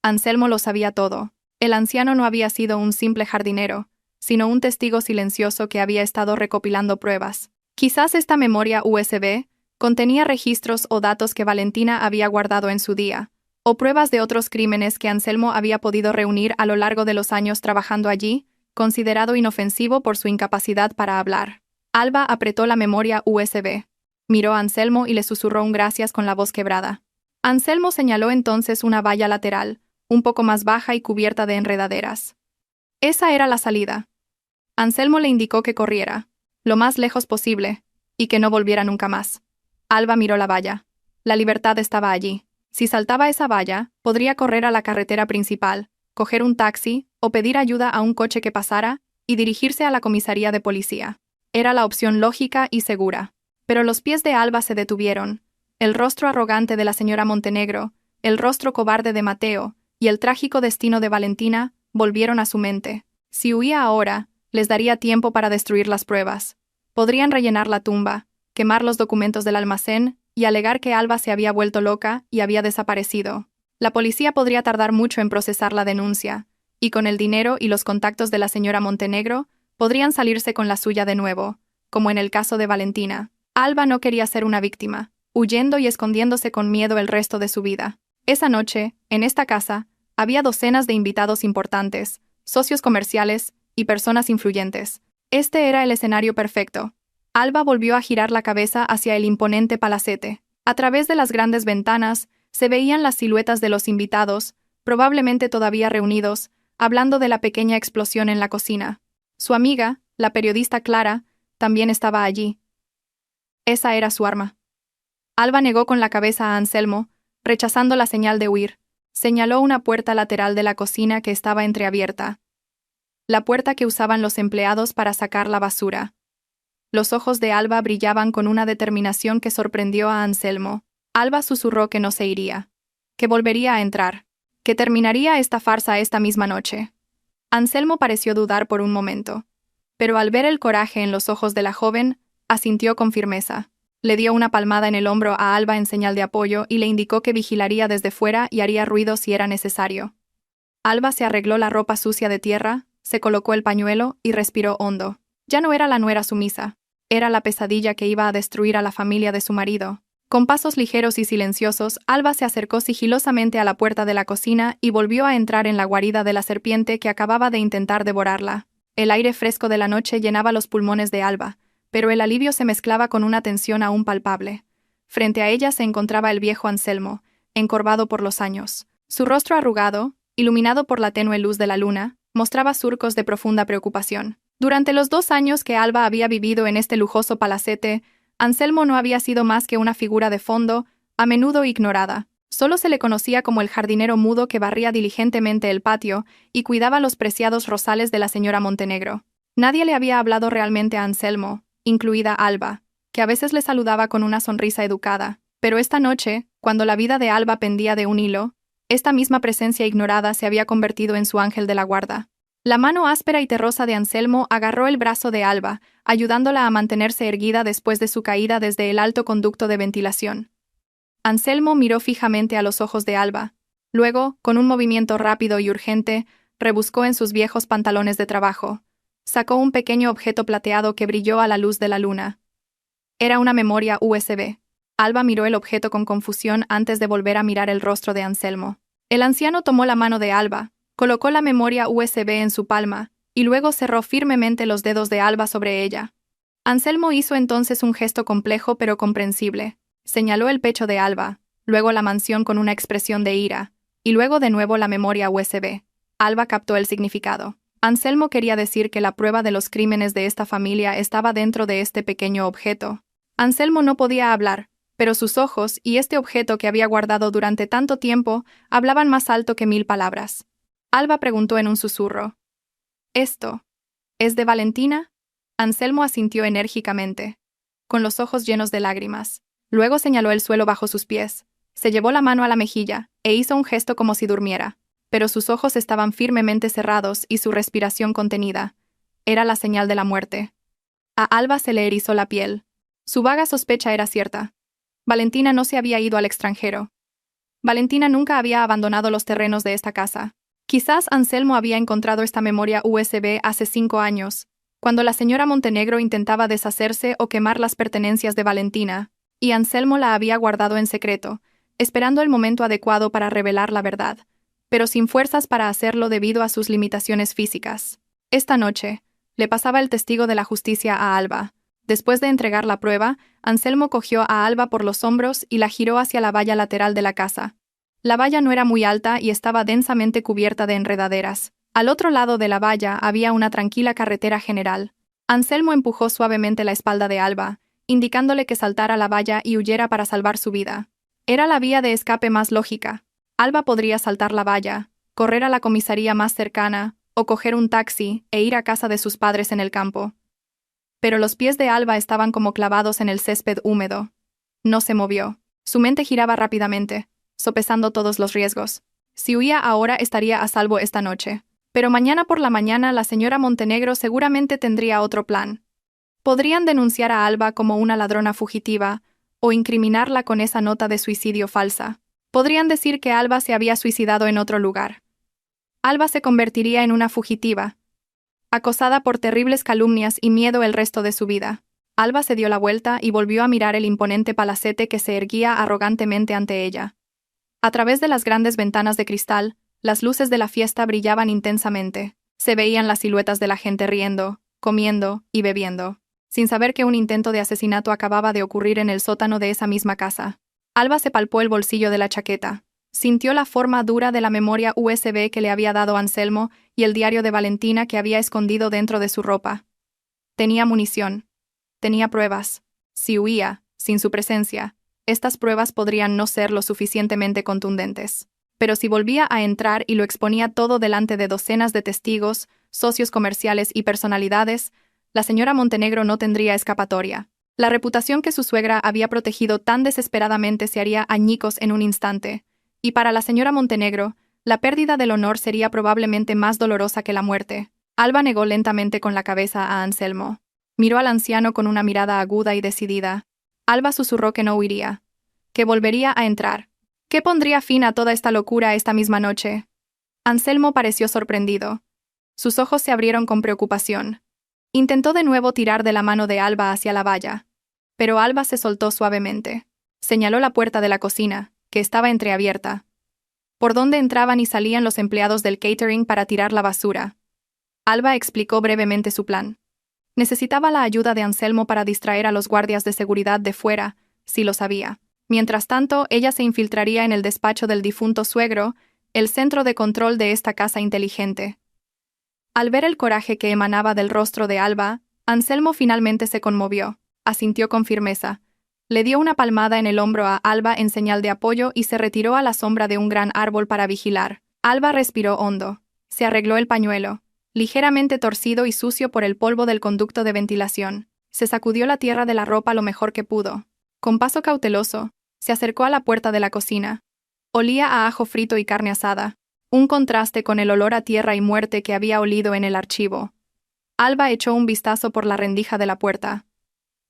Anselmo lo sabía todo. El anciano no había sido un simple jardinero, sino un testigo silencioso que había estado recopilando pruebas. Quizás esta memoria USB contenía registros o datos que Valentina había guardado en su día, o pruebas de otros crímenes que Anselmo había podido reunir a lo largo de los años trabajando allí, considerado inofensivo por su incapacidad para hablar. Alba apretó la memoria USB. Miró a Anselmo y le susurró un gracias con la voz quebrada. Anselmo señaló entonces una valla lateral, un poco más baja y cubierta de enredaderas. Esa era la salida. Anselmo le indicó que corriera, lo más lejos posible, y que no volviera nunca más. Alba miró la valla. La libertad estaba allí. Si saltaba esa valla, podría correr a la carretera principal, coger un taxi o pedir ayuda a un coche que pasara y dirigirse a la comisaría de policía. Era la opción lógica y segura. Pero los pies de Alba se detuvieron. El rostro arrogante de la señora Montenegro, el rostro cobarde de Mateo y el trágico destino de Valentina volvieron a su mente. Si huía ahora, les daría tiempo para destruir las pruebas. Podrían rellenar la tumba, quemar los documentos del almacén y alegar que Alba se había vuelto loca y había desaparecido. La policía podría tardar mucho en procesar la denuncia, y con el dinero y los contactos de la señora Montenegro, podrían salirse con la suya de nuevo, como en el caso de Valentina. Alba no quería ser una víctima, huyendo y escondiéndose con miedo el resto de su vida. Esa noche, en esta casa, había docenas de invitados importantes, socios comerciales y personas influyentes. Este era el escenario perfecto. Alba volvió a girar la cabeza hacia el imponente palacete. A través de las grandes ventanas, se veían las siluetas de los invitados, probablemente todavía reunidos, hablando de la pequeña explosión en la cocina. Su amiga, la periodista Clara, también estaba allí. Esa era su arma. Alba negó con la cabeza a Anselmo, rechazando la señal de huir. Señaló una puerta lateral de la cocina que estaba entreabierta. La puerta que usaban los empleados para sacar la basura. Los ojos de Alba brillaban con una determinación que sorprendió a Anselmo. Alba susurró que no se iría, que volvería a entrar, que terminaría esta farsa esta misma noche. Anselmo pareció dudar por un momento, pero al ver el coraje en los ojos de la joven, asintió con firmeza. Le dio una palmada en el hombro a Alba en señal de apoyo y le indicó que vigilaría desde fuera y haría ruido si era necesario. Alba se arregló la ropa sucia de tierra, se colocó el pañuelo y respiró hondo. Ya no era la nuera sumisa, era la pesadilla que iba a destruir a la familia de su marido. Con pasos ligeros y silenciosos, Alba se acercó sigilosamente a la puerta de la cocina y volvió a entrar en la guarida de la serpiente que acababa de intentar devorarla. El aire fresco de la noche llenaba los pulmones de Alba, pero el alivio se mezclaba con una tensión aún palpable. Frente a ella se encontraba el viejo Anselmo, encorvado por los años. Su rostro arrugado, iluminado por la tenue luz de la luna, mostraba surcos de profunda preocupación. Durante los 2 años que Alba había vivido en este lujoso palacete, Anselmo no había sido más que una figura de fondo, a menudo ignorada. Solo se le conocía como el jardinero mudo que barría diligentemente el patio y cuidaba los preciados rosales de la señora Montenegro. Nadie le había hablado realmente a Anselmo, incluida Alba, que a veces le saludaba con una sonrisa educada. Pero esta noche, cuando la vida de Alba pendía de un hilo, esta misma presencia ignorada se había convertido en su ángel de la guarda. La mano áspera y terrosa de Anselmo agarró el brazo de Alba, ayudándola a mantenerse erguida después de su caída desde el alto conducto de ventilación. Anselmo miró fijamente a los ojos de Alba. Luego, con un movimiento rápido y urgente, rebuscó en sus viejos pantalones de trabajo. Sacó un pequeño objeto plateado que brilló a la luz de la luna. Era una memoria USB. Alba miró el objeto con confusión antes de volver a mirar el rostro de Anselmo. El anciano tomó la mano de Alba, colocó la memoria USB en su palma, y luego cerró firmemente los dedos de Alba sobre ella. Anselmo hizo entonces un gesto complejo pero comprensible. Señaló el pecho de Alba, luego la mansión con una expresión de ira, y luego de nuevo la memoria USB. Alba captó el significado. Anselmo quería decir que la prueba de los crímenes de esta familia estaba dentro de este pequeño objeto. Anselmo no podía hablar, pero sus ojos y este objeto que había guardado durante tanto tiempo hablaban más alto que 1000 palabras. Alba preguntó en un susurro. ¿Esto es de Valentina? Anselmo asintió enérgicamente, con los ojos llenos de lágrimas. Luego señaló el suelo bajo sus pies. Se llevó la mano a la mejilla, e hizo un gesto como si durmiera. Pero sus ojos estaban firmemente cerrados y su respiración contenida. Era la señal de la muerte. A Alba se le erizó la piel. Su vaga sospecha era cierta. Valentina no se había ido al extranjero. Valentina nunca había abandonado los terrenos de esta casa. Quizás Anselmo había encontrado esta memoria USB hace 5 años, cuando la señora Montenegro intentaba deshacerse o quemar las pertenencias de Valentina, y Anselmo la había guardado en secreto, esperando el momento adecuado para revelar la verdad, pero sin fuerzas para hacerlo debido a sus limitaciones físicas. Esta noche, le pasaba el testigo de la justicia a Alba. Después de entregar la prueba, Anselmo cogió a Alba por los hombros y la giró hacia la valla lateral de la casa. La valla no era muy alta y estaba densamente cubierta de enredaderas. Al otro lado de la valla había una tranquila carretera general. Anselmo empujó suavemente la espalda de Alba, indicándole que saltara la valla y huyera para salvar su vida. Era la vía de escape más lógica. Alba podría saltar la valla, correr a la comisaría más cercana, o coger un taxi e ir a casa de sus padres en el campo. Pero los pies de Alba estaban como clavados en el césped húmedo. No se movió. Su mente giraba rápidamente, sopesando todos los riesgos. Si huía ahora estaría a salvo esta noche. Pero mañana por la mañana la señora Montenegro seguramente tendría otro plan. Podrían denunciar a Alba como una ladrona fugitiva, o incriminarla con esa nota de suicidio falsa. Podrían decir que Alba se había suicidado en otro lugar. Alba se convertiría en una fugitiva, acosada por terribles calumnias y miedo el resto de su vida. Alba se dio la vuelta y volvió a mirar el imponente palacete que se erguía arrogantemente ante ella. A través de las grandes ventanas de cristal, las luces de la fiesta brillaban intensamente. Se veían las siluetas de la gente riendo, comiendo y bebiendo, sin saber que un intento de asesinato acababa de ocurrir en el sótano de esa misma casa. Alba se palpó el bolsillo de la chaqueta. Sintió la forma dura de la memoria USB que le había dado Anselmo y el diario de Valentina que había escondido dentro de su ropa. Tenía munición. Tenía pruebas. Si huía, sin su presencia, estas pruebas podrían no ser lo suficientemente contundentes. Pero si volvía a entrar y lo exponía todo delante de docenas de testigos, socios comerciales y personalidades, la señora Montenegro no tendría escapatoria. La reputación que su suegra había protegido tan desesperadamente se haría añicos en un instante. Y para la señora Montenegro, la pérdida del honor sería probablemente más dolorosa que la muerte. Alba negó lentamente con la cabeza a Anselmo. Miró al anciano con una mirada aguda y decidida. Alba susurró que no huiría, que volvería a entrar, que pondría fin a toda esta locura esta misma noche. Anselmo pareció sorprendido. Sus ojos se abrieron con preocupación. Intentó de nuevo tirar de la mano de Alba hacia la valla, pero Alba se soltó suavemente. Señaló la puerta de la cocina, que estaba entreabierta, por donde entraban y salían los empleados del catering para tirar la basura. Alba explicó brevemente su plan. Necesitaba la ayuda de Anselmo para distraer a los guardias de seguridad de fuera, si lo sabía. Mientras tanto, ella se infiltraría en el despacho del difunto suegro, el centro de control de esta casa inteligente. Al ver el coraje que emanaba del rostro de Alba, Anselmo finalmente se conmovió, asintió con firmeza. Le dio una palmada en el hombro a Alba en señal de apoyo y se retiró a la sombra de un gran árbol para vigilar. Alba respiró hondo. Se arregló el pañuelo, ligeramente torcido y sucio por el polvo del conducto de ventilación. Se sacudió la tierra de la ropa lo mejor que pudo. Con paso cauteloso, se acercó a la puerta de la cocina. Olía a ajo frito y carne asada, un contraste con el olor a tierra y muerte que había olido en el archivo. Alba echó un vistazo por la rendija de la puerta.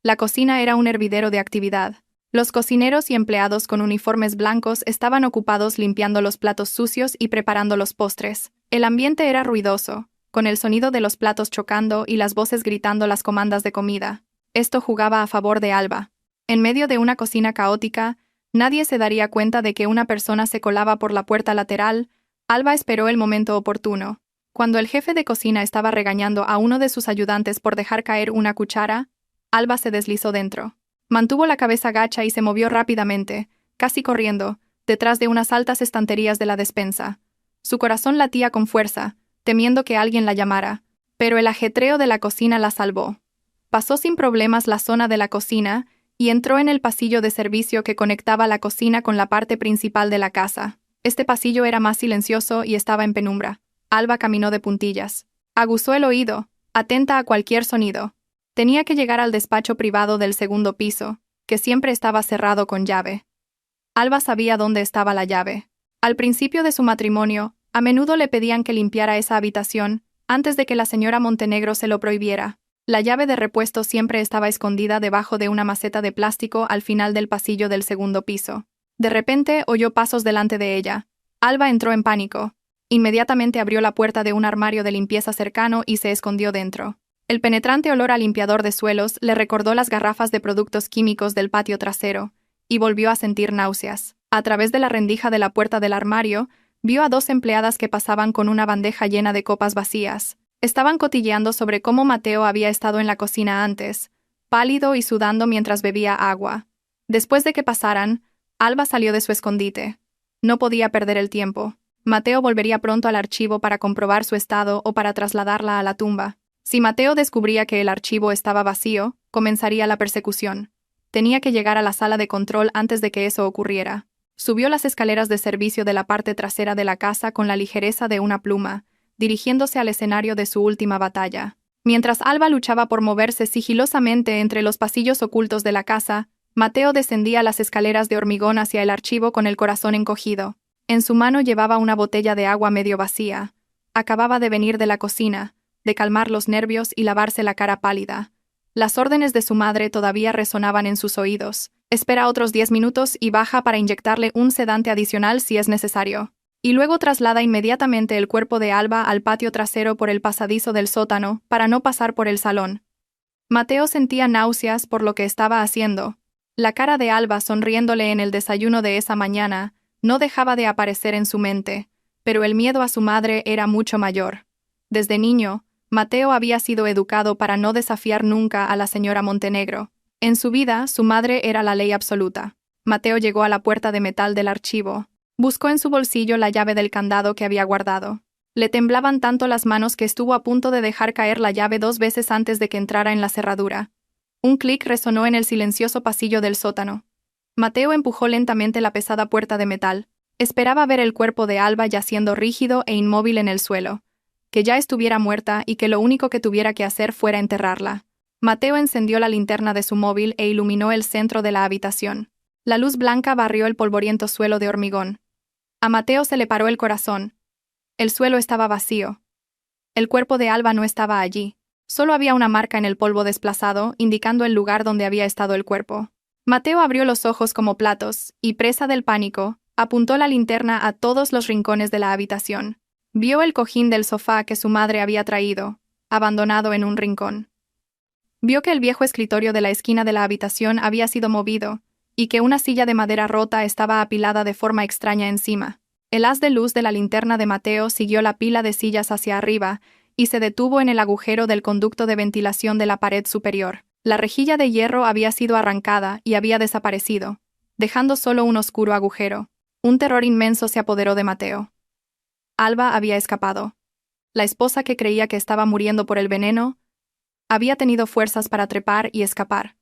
La cocina era un hervidero de actividad. Los cocineros y empleados con uniformes blancos estaban ocupados limpiando los platos sucios y preparando los postres. El ambiente era ruidoso, con el sonido de los platos chocando y las voces gritando las comandas de comida. Esto jugaba a favor de Alba. En medio de una cocina caótica, nadie se daría cuenta de que una persona se colaba por la puerta lateral. Alba esperó el momento oportuno. Cuando el jefe de cocina estaba regañando a uno de sus ayudantes por dejar caer una cuchara, Alba se deslizó dentro. Mantuvo la cabeza gacha y se movió rápidamente, casi corriendo, detrás de unas altas estanterías de la despensa. Su corazón latía con fuerza, temiendo que alguien la llamara, pero el ajetreo de la cocina la salvó. Pasó sin problemas la zona de la cocina y entró en el pasillo de servicio que conectaba la cocina con la parte principal de la casa. Este pasillo era más silencioso y estaba en penumbra. Alba caminó de puntillas. Aguzó el oído, atenta a cualquier sonido. Tenía que llegar al despacho privado del segundo piso, que siempre estaba cerrado con llave. Alba sabía dónde estaba la llave. Al principio de su matrimonio, a menudo le pedían que limpiara esa habitación, antes de que la señora Montenegro se lo prohibiera. La llave de repuesto siempre estaba escondida debajo de una maceta de plástico al final del pasillo del segundo piso. De repente oyó pasos delante de ella. Alba entró en pánico. Inmediatamente abrió la puerta de un armario de limpieza cercano y se escondió dentro. El penetrante olor a limpiador de suelos le recordó las garrafas de productos químicos del patio trasero, y volvió a sentir náuseas. A través de la rendija de la puerta del armario, vio a 2 empleadas que pasaban con una bandeja llena de copas vacías. Estaban cotilleando sobre cómo Mateo había estado en la cocina antes, pálido y sudando mientras bebía agua. Después de que pasaran, Alba salió de su escondite. No podía perder el tiempo. Mateo volvería pronto al archivo para comprobar su estado o para trasladarla a la tumba. Si Mateo descubría que el archivo estaba vacío, comenzaría la persecución. Tenía que llegar a la sala de control antes de que eso ocurriera. Subió las escaleras de servicio de la parte trasera de la casa con la ligereza de una pluma, dirigiéndose al escenario de su última batalla. Mientras Alba luchaba por moverse sigilosamente entre los pasillos ocultos de la casa, Mateo descendía las escaleras de hormigón hacia el archivo con el corazón encogido. En su mano llevaba una botella de agua medio vacía. Acababa de venir de la cocina, de calmar los nervios y lavarse la cara pálida. Las órdenes de su madre todavía resonaban en sus oídos. Espera otros 10 minutos y baja para inyectarle un sedante adicional si es necesario. Y luego traslada inmediatamente el cuerpo de Alba al patio trasero por el pasadizo del sótano para no pasar por el salón. Mateo sentía náuseas por lo que estaba haciendo. La cara de Alba sonriéndole en el desayuno de esa mañana no dejaba de aparecer en su mente, pero el miedo a su madre era mucho mayor. Desde niño, Mateo había sido educado para no desafiar nunca a la señora Montenegro. En su vida, su madre era la ley absoluta. Mateo llegó a la puerta de metal del archivo. Buscó en su bolsillo la llave del candado que había guardado. Le temblaban tanto las manos que estuvo a punto de dejar caer la llave 2 veces antes de que entrara en la cerradura. Un clic resonó en el silencioso pasillo del sótano. Mateo empujó lentamente la pesada puerta de metal. Esperaba ver el cuerpo de Alba yaciendo rígido e inmóvil en el suelo, que ya estuviera muerta y que lo único que tuviera que hacer fuera enterrarla. Mateo encendió la linterna de su móvil e iluminó el centro de la habitación. La luz blanca barrió el polvoriento suelo de hormigón. A Mateo se le paró el corazón. El suelo estaba vacío. El cuerpo de Alba no estaba allí. Solo había una marca en el polvo desplazado, indicando el lugar donde había estado el cuerpo. Mateo abrió los ojos como platos, y presa del pánico, apuntó la linterna a todos los rincones de la habitación. Vio el cojín del sofá que su madre había traído, abandonado en un rincón. Vio que el viejo escritorio de la esquina de la habitación había sido movido, y que una silla de madera rota estaba apilada de forma extraña encima. El haz de luz de la linterna de Mateo siguió la pila de sillas hacia arriba y se detuvo en el agujero del conducto de ventilación de la pared superior. La rejilla de hierro había sido arrancada y había desaparecido, dejando solo un oscuro agujero. Un terror inmenso se apoderó de Mateo. Alba había escapado. La esposa que creía que estaba muriendo por el veneno había tenido fuerzas para trepar y escapar.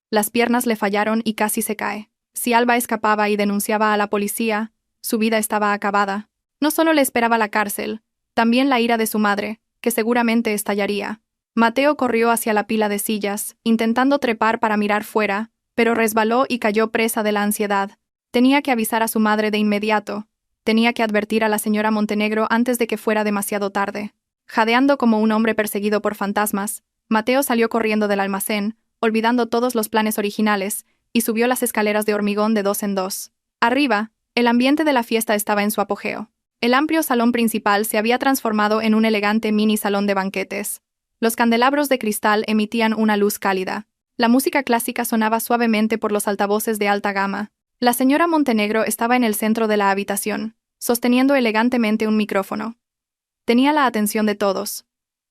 Las piernas le fallaron y casi se cae. Si Alba escapaba y denunciaba a la policía, su vida estaba acabada. No solo le esperaba la cárcel, también la ira de su madre, que seguramente estallaría. Mateo corrió hacia la pila de sillas, intentando trepar para mirar fuera, pero resbaló y cayó presa de la ansiedad. Tenía que avisar a su madre de inmediato. Tenía que advertir a la señora Montenegro antes de que fuera demasiado tarde. Jadeando como un hombre perseguido por fantasmas, Mateo salió corriendo del almacén, olvidando todos los planes originales, y subió las escaleras de hormigón de 2 en 2. Arriba, el ambiente de la fiesta estaba en su apogeo. El amplio salón principal se había transformado en un elegante mini salón de banquetes. Los candelabros de cristal emitían una luz cálida. La música clásica sonaba suavemente por los altavoces de alta gama. La señora Montenegro estaba en el centro de la habitación, sosteniendo elegantemente un micrófono. Tenía la atención de todos.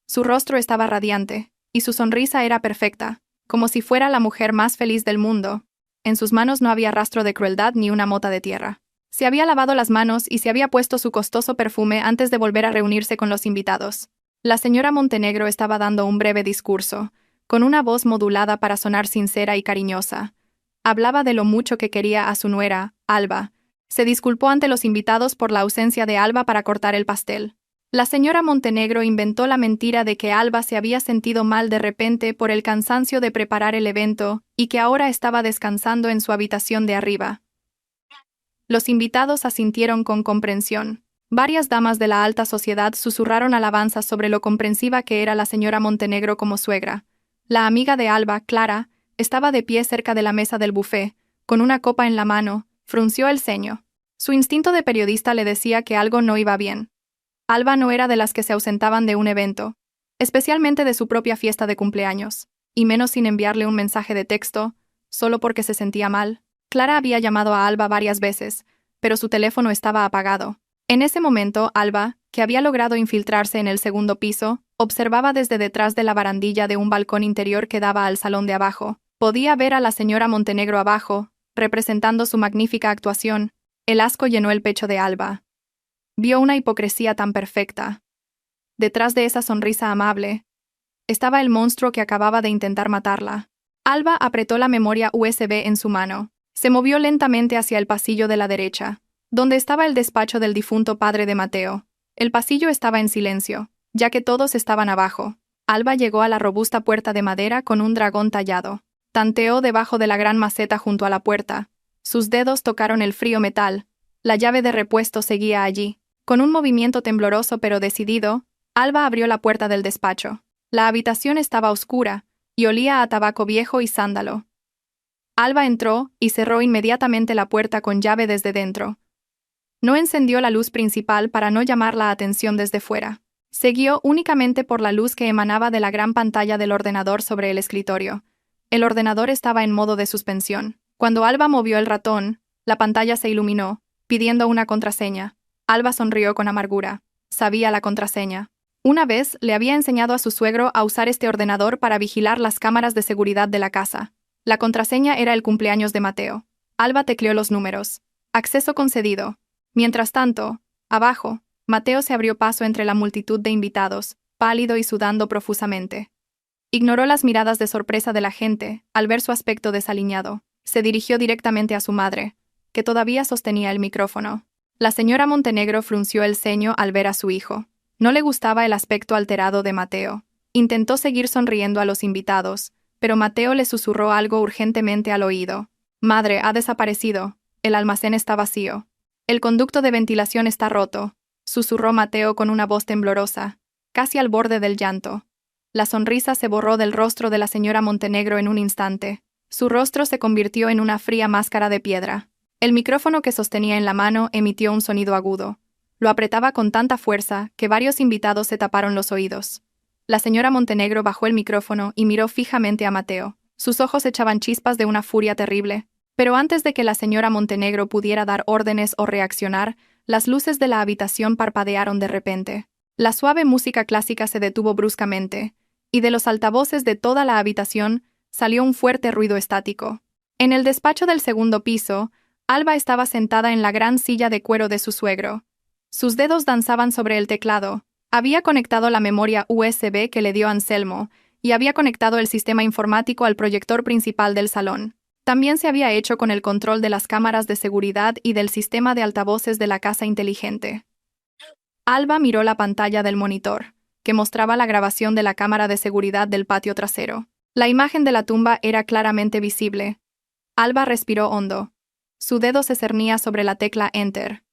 Su rostro estaba radiante, y su sonrisa era perfecta, como si fuera la mujer más feliz del mundo. En sus manos no había rastro de crueldad ni una mota de tierra. Se había lavado las manos y se había puesto su costoso perfume antes de volver a reunirse con los invitados. La señora Montenegro estaba dando un breve discurso, con una voz modulada para sonar sincera y cariñosa. Hablaba de lo mucho que quería a su nuera, Alba. Se disculpó ante los invitados por la ausencia de Alba para cortar el pastel. La señora Montenegro inventó la mentira de que Alba se había sentido mal de repente por el cansancio de preparar el evento y que ahora estaba descansando en su habitación de arriba. Los invitados asintieron con comprensión. Varias damas de la alta sociedad susurraron alabanzas sobre lo comprensiva que era la señora Montenegro como suegra. La amiga de Alba, Clara, estaba de pie cerca de la mesa del buffet, con una copa en la mano, frunció el ceño. Su instinto de periodista le decía que algo no iba bien. Alba no era de las que se ausentaban de un evento, especialmente de su propia fiesta de cumpleaños, y menos sin enviarle un mensaje de texto, solo porque se sentía mal. Clara había llamado a Alba varias veces, pero su teléfono estaba apagado. En ese momento, Alba, que había logrado infiltrarse en el segundo piso, observaba desde detrás de la barandilla de un balcón interior que daba al salón de abajo. Podía ver a la señora Montenegro abajo, representando su magnífica actuación. El asco llenó el pecho de Alba. Vio una hipocresía tan perfecta. Detrás de esa sonrisa amable, estaba el monstruo que acababa de intentar matarla. Alba apretó la memoria USB en su mano. Se movió lentamente hacia el pasillo de la derecha, donde estaba el despacho del difunto padre de Mateo. El pasillo estaba en silencio, ya que todos estaban abajo. Alba llegó a la robusta puerta de madera con un dragón tallado. Tanteó debajo de la gran maceta junto a la puerta. Sus dedos tocaron el frío metal. La llave de repuesto seguía allí. Con un movimiento tembloroso pero decidido, Alba abrió la puerta del despacho. La habitación estaba oscura y olía a tabaco viejo y sándalo. Alba entró y cerró inmediatamente la puerta con llave desde dentro. No encendió la luz principal para no llamar la atención desde fuera. Se guió únicamente por la luz que emanaba de la gran pantalla del ordenador sobre el escritorio. El ordenador estaba en modo de suspensión. Cuando Alba movió el ratón, la pantalla se iluminó, pidiendo una contraseña. Alba sonrió con amargura. Sabía la contraseña. Una vez le había enseñado a su suegro a usar este ordenador para vigilar las cámaras de seguridad de la casa. La contraseña era el cumpleaños de Mateo. Alba tecleó los números. Acceso concedido. Mientras tanto, abajo, Mateo se abrió paso entre la multitud de invitados, pálido y sudando profusamente. Ignoró las miradas de sorpresa de la gente al ver su aspecto desaliñado. Se dirigió directamente a su madre, que todavía sostenía el micrófono. La señora Montenegro frunció el ceño al ver a su hijo. No le gustaba el aspecto alterado de Mateo. Intentó seguir sonriendo a los invitados, pero Mateo le susurró algo urgentemente al oído. «Madre, ha desaparecido. El almacén está vacío. El conducto de ventilación está roto», susurró Mateo con una voz temblorosa, casi al borde del llanto. La sonrisa se borró del rostro de la señora Montenegro en un instante. Su rostro se convirtió en una fría máscara de piedra. El micrófono que sostenía en la mano emitió un sonido agudo. Lo apretaba con tanta fuerza que varios invitados se taparon los oídos. La señora Montenegro bajó el micrófono y miró fijamente a Mateo. Sus ojos echaban chispas de una furia terrible. Pero antes de que la señora Montenegro pudiera dar órdenes o reaccionar, las luces de la habitación parpadearon de repente. La suave música clásica se detuvo bruscamente, y de los altavoces de toda la habitación salió un fuerte ruido estático. En el despacho del segundo piso, Alba estaba sentada en la gran silla de cuero de su suegro. Sus dedos danzaban sobre el teclado. Había conectado la memoria USB que le dio Anselmo, y había conectado el sistema informático al proyector principal del salón. También se había hecho con el control de las cámaras de seguridad y del sistema de altavoces de la casa inteligente. Alba miró la pantalla del monitor, que mostraba la grabación de la cámara de seguridad del patio trasero. La imagen de la tumba era claramente visible. Alba respiró hondo. Su dedo se cernía sobre la tecla Enter.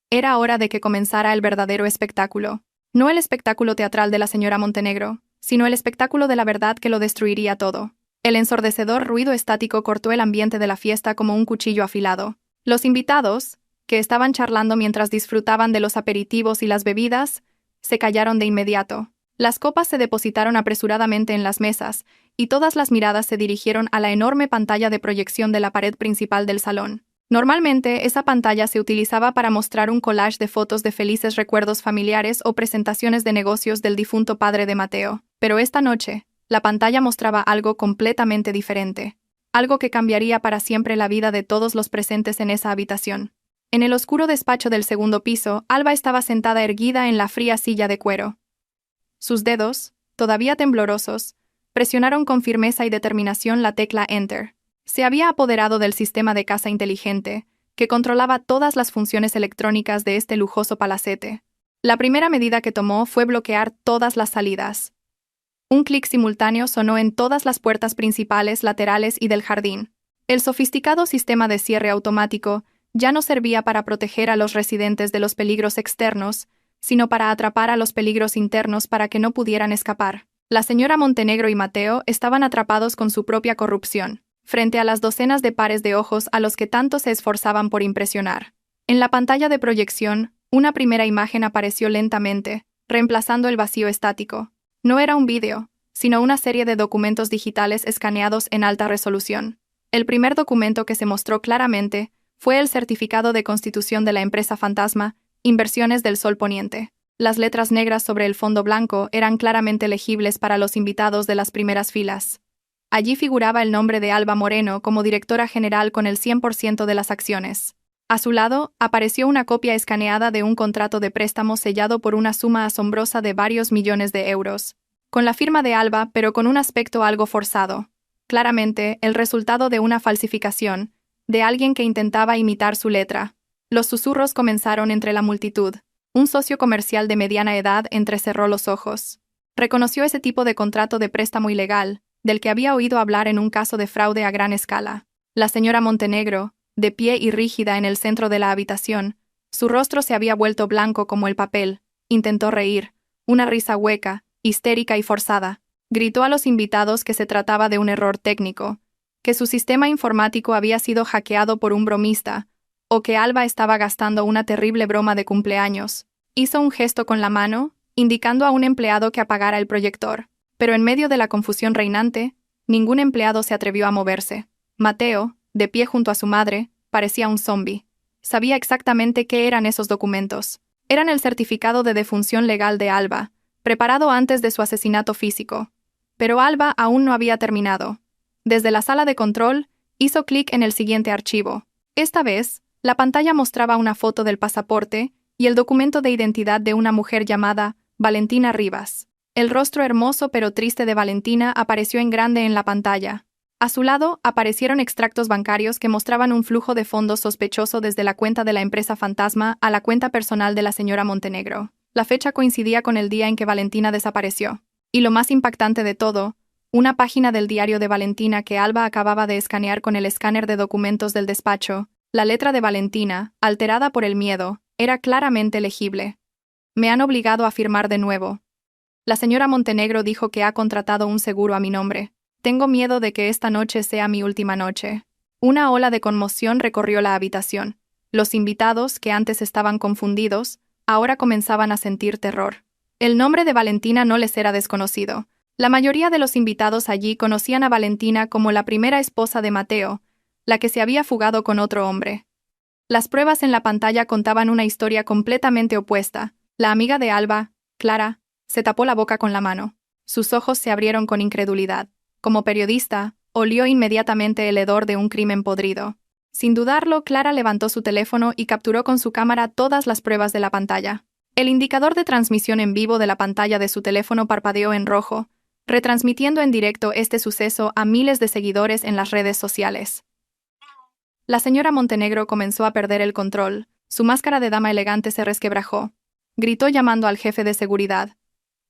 Era hora de que comenzara el verdadero espectáculo. No el espectáculo teatral de la señora Montenegro, sino el espectáculo de la verdad que lo destruiría todo. El ensordecedor ruido estático cortó el ambiente de la fiesta como un cuchillo afilado. Los invitados, que estaban charlando mientras disfrutaban de los aperitivos y las bebidas, se callaron de inmediato. Las copas se depositaron apresuradamente en las mesas, y todas las miradas se dirigieron a la enorme pantalla de proyección de la pared principal del salón. Normalmente, esa pantalla se utilizaba para mostrar un collage de fotos de felices recuerdos familiares o presentaciones de negocios del difunto padre de Mateo. Pero esta noche, la pantalla mostraba algo completamente diferente. Algo que cambiaría para siempre la vida de todos los presentes en esa habitación. En el oscuro despacho del segundo piso, Alba estaba sentada erguida en la fría silla de cuero. Sus dedos, todavía temblorosos, presionaron con firmeza y determinación la tecla Enter. Se había apoderado del sistema de casa inteligente, que controlaba todas las funciones electrónicas de este lujoso palacete. La primera medida que tomó fue bloquear todas las salidas. Un clic simultáneo sonó en todas las puertas principales, laterales y del jardín. El sofisticado sistema de cierre automático ya no servía para proteger a los residentes de los peligros externos, sino para atrapar a los peligros internos para que no pudieran escapar. La señora Montenegro y Mateo estaban atrapados con su propia corrupción, frente a las docenas de pares de ojos a los que tanto se esforzaban por impresionar. En la pantalla de proyección, una primera imagen apareció lentamente, reemplazando el vacío estático. No era un vídeo, sino una serie de documentos digitales escaneados en alta resolución. El primer documento que se mostró claramente fue el certificado de constitución de la empresa fantasma, Inversiones del Sol Poniente. Las letras negras sobre el fondo blanco eran claramente legibles para los invitados de las primeras filas. Allí figuraba el nombre de Alba Moreno como directora general con el 100% de las acciones. A su lado, apareció una copia escaneada de un contrato de préstamo sellado por una suma asombrosa de varios millones de euros, con la firma de Alba pero con un aspecto algo forzado. Claramente, el resultado de una falsificación, de alguien que intentaba imitar su letra. Los susurros comenzaron entre la multitud. Un socio comercial de mediana edad entrecerró los ojos. Reconoció ese tipo de contrato de préstamo ilegal, del que había oído hablar en un caso de fraude a gran escala. La señora Montenegro, de pie y rígida en el centro de la habitación, su rostro se había vuelto blanco como el papel, intentó reír, una risa hueca, histérica y forzada. Gritó a los invitados que se trataba de un error técnico, que su sistema informático había sido hackeado por un bromista, o que Alba estaba gastando una terrible broma de cumpleaños. Hizo un gesto con la mano, indicando a un empleado que apagara el proyector, pero en medio de la confusión reinante, ningún empleado se atrevió a moverse. Mateo, de pie junto a su madre, parecía un zombi. Sabía exactamente qué eran esos documentos. Eran el certificado de defunción legal de Alba, preparado antes de su asesinato físico. Pero Alba aún no había terminado. Desde la sala de control, hizo clic en el siguiente archivo. Esta vez, la pantalla mostraba una foto del pasaporte y el documento de identidad de una mujer llamada Valentina Rivas. El rostro hermoso pero triste de Valentina apareció en grande en la pantalla. A su lado, aparecieron extractos bancarios que mostraban un flujo de fondos sospechoso desde la cuenta de la empresa fantasma a la cuenta personal de la señora Montenegro. La fecha coincidía con el día en que Valentina desapareció. Y lo más impactante de todo, una página del diario de Valentina que Alba acababa de escanear con el escáner de documentos del despacho. La letra de Valentina, alterada por el miedo, era claramente legible. Me han obligado a firmar de nuevo. La señora Montenegro dijo que ha contratado un seguro a mi nombre. Tengo miedo de que esta noche sea mi última noche. Una ola de conmoción recorrió la habitación. Los invitados, que antes estaban confundidos, ahora comenzaban a sentir terror. El nombre de Valentina no les era desconocido. La mayoría de los invitados allí conocían a Valentina como la primera esposa de Mateo, la que se había fugado con otro hombre. Las pruebas en la pantalla contaban una historia completamente opuesta. La amiga de Alba, Clara, se tapó la boca con la mano. Sus ojos se abrieron con incredulidad. Como periodista, olió inmediatamente el hedor de un crimen podrido. Sin dudarlo, Clara levantó su teléfono y capturó con su cámara todas las pruebas de la pantalla. El indicador de transmisión en vivo de la pantalla de su teléfono parpadeó en rojo, retransmitiendo en directo este suceso a miles de seguidores en las redes sociales. La señora Montenegro comenzó a perder el control. Su máscara de dama elegante se resquebrajó. Gritó llamando al jefe de seguridad.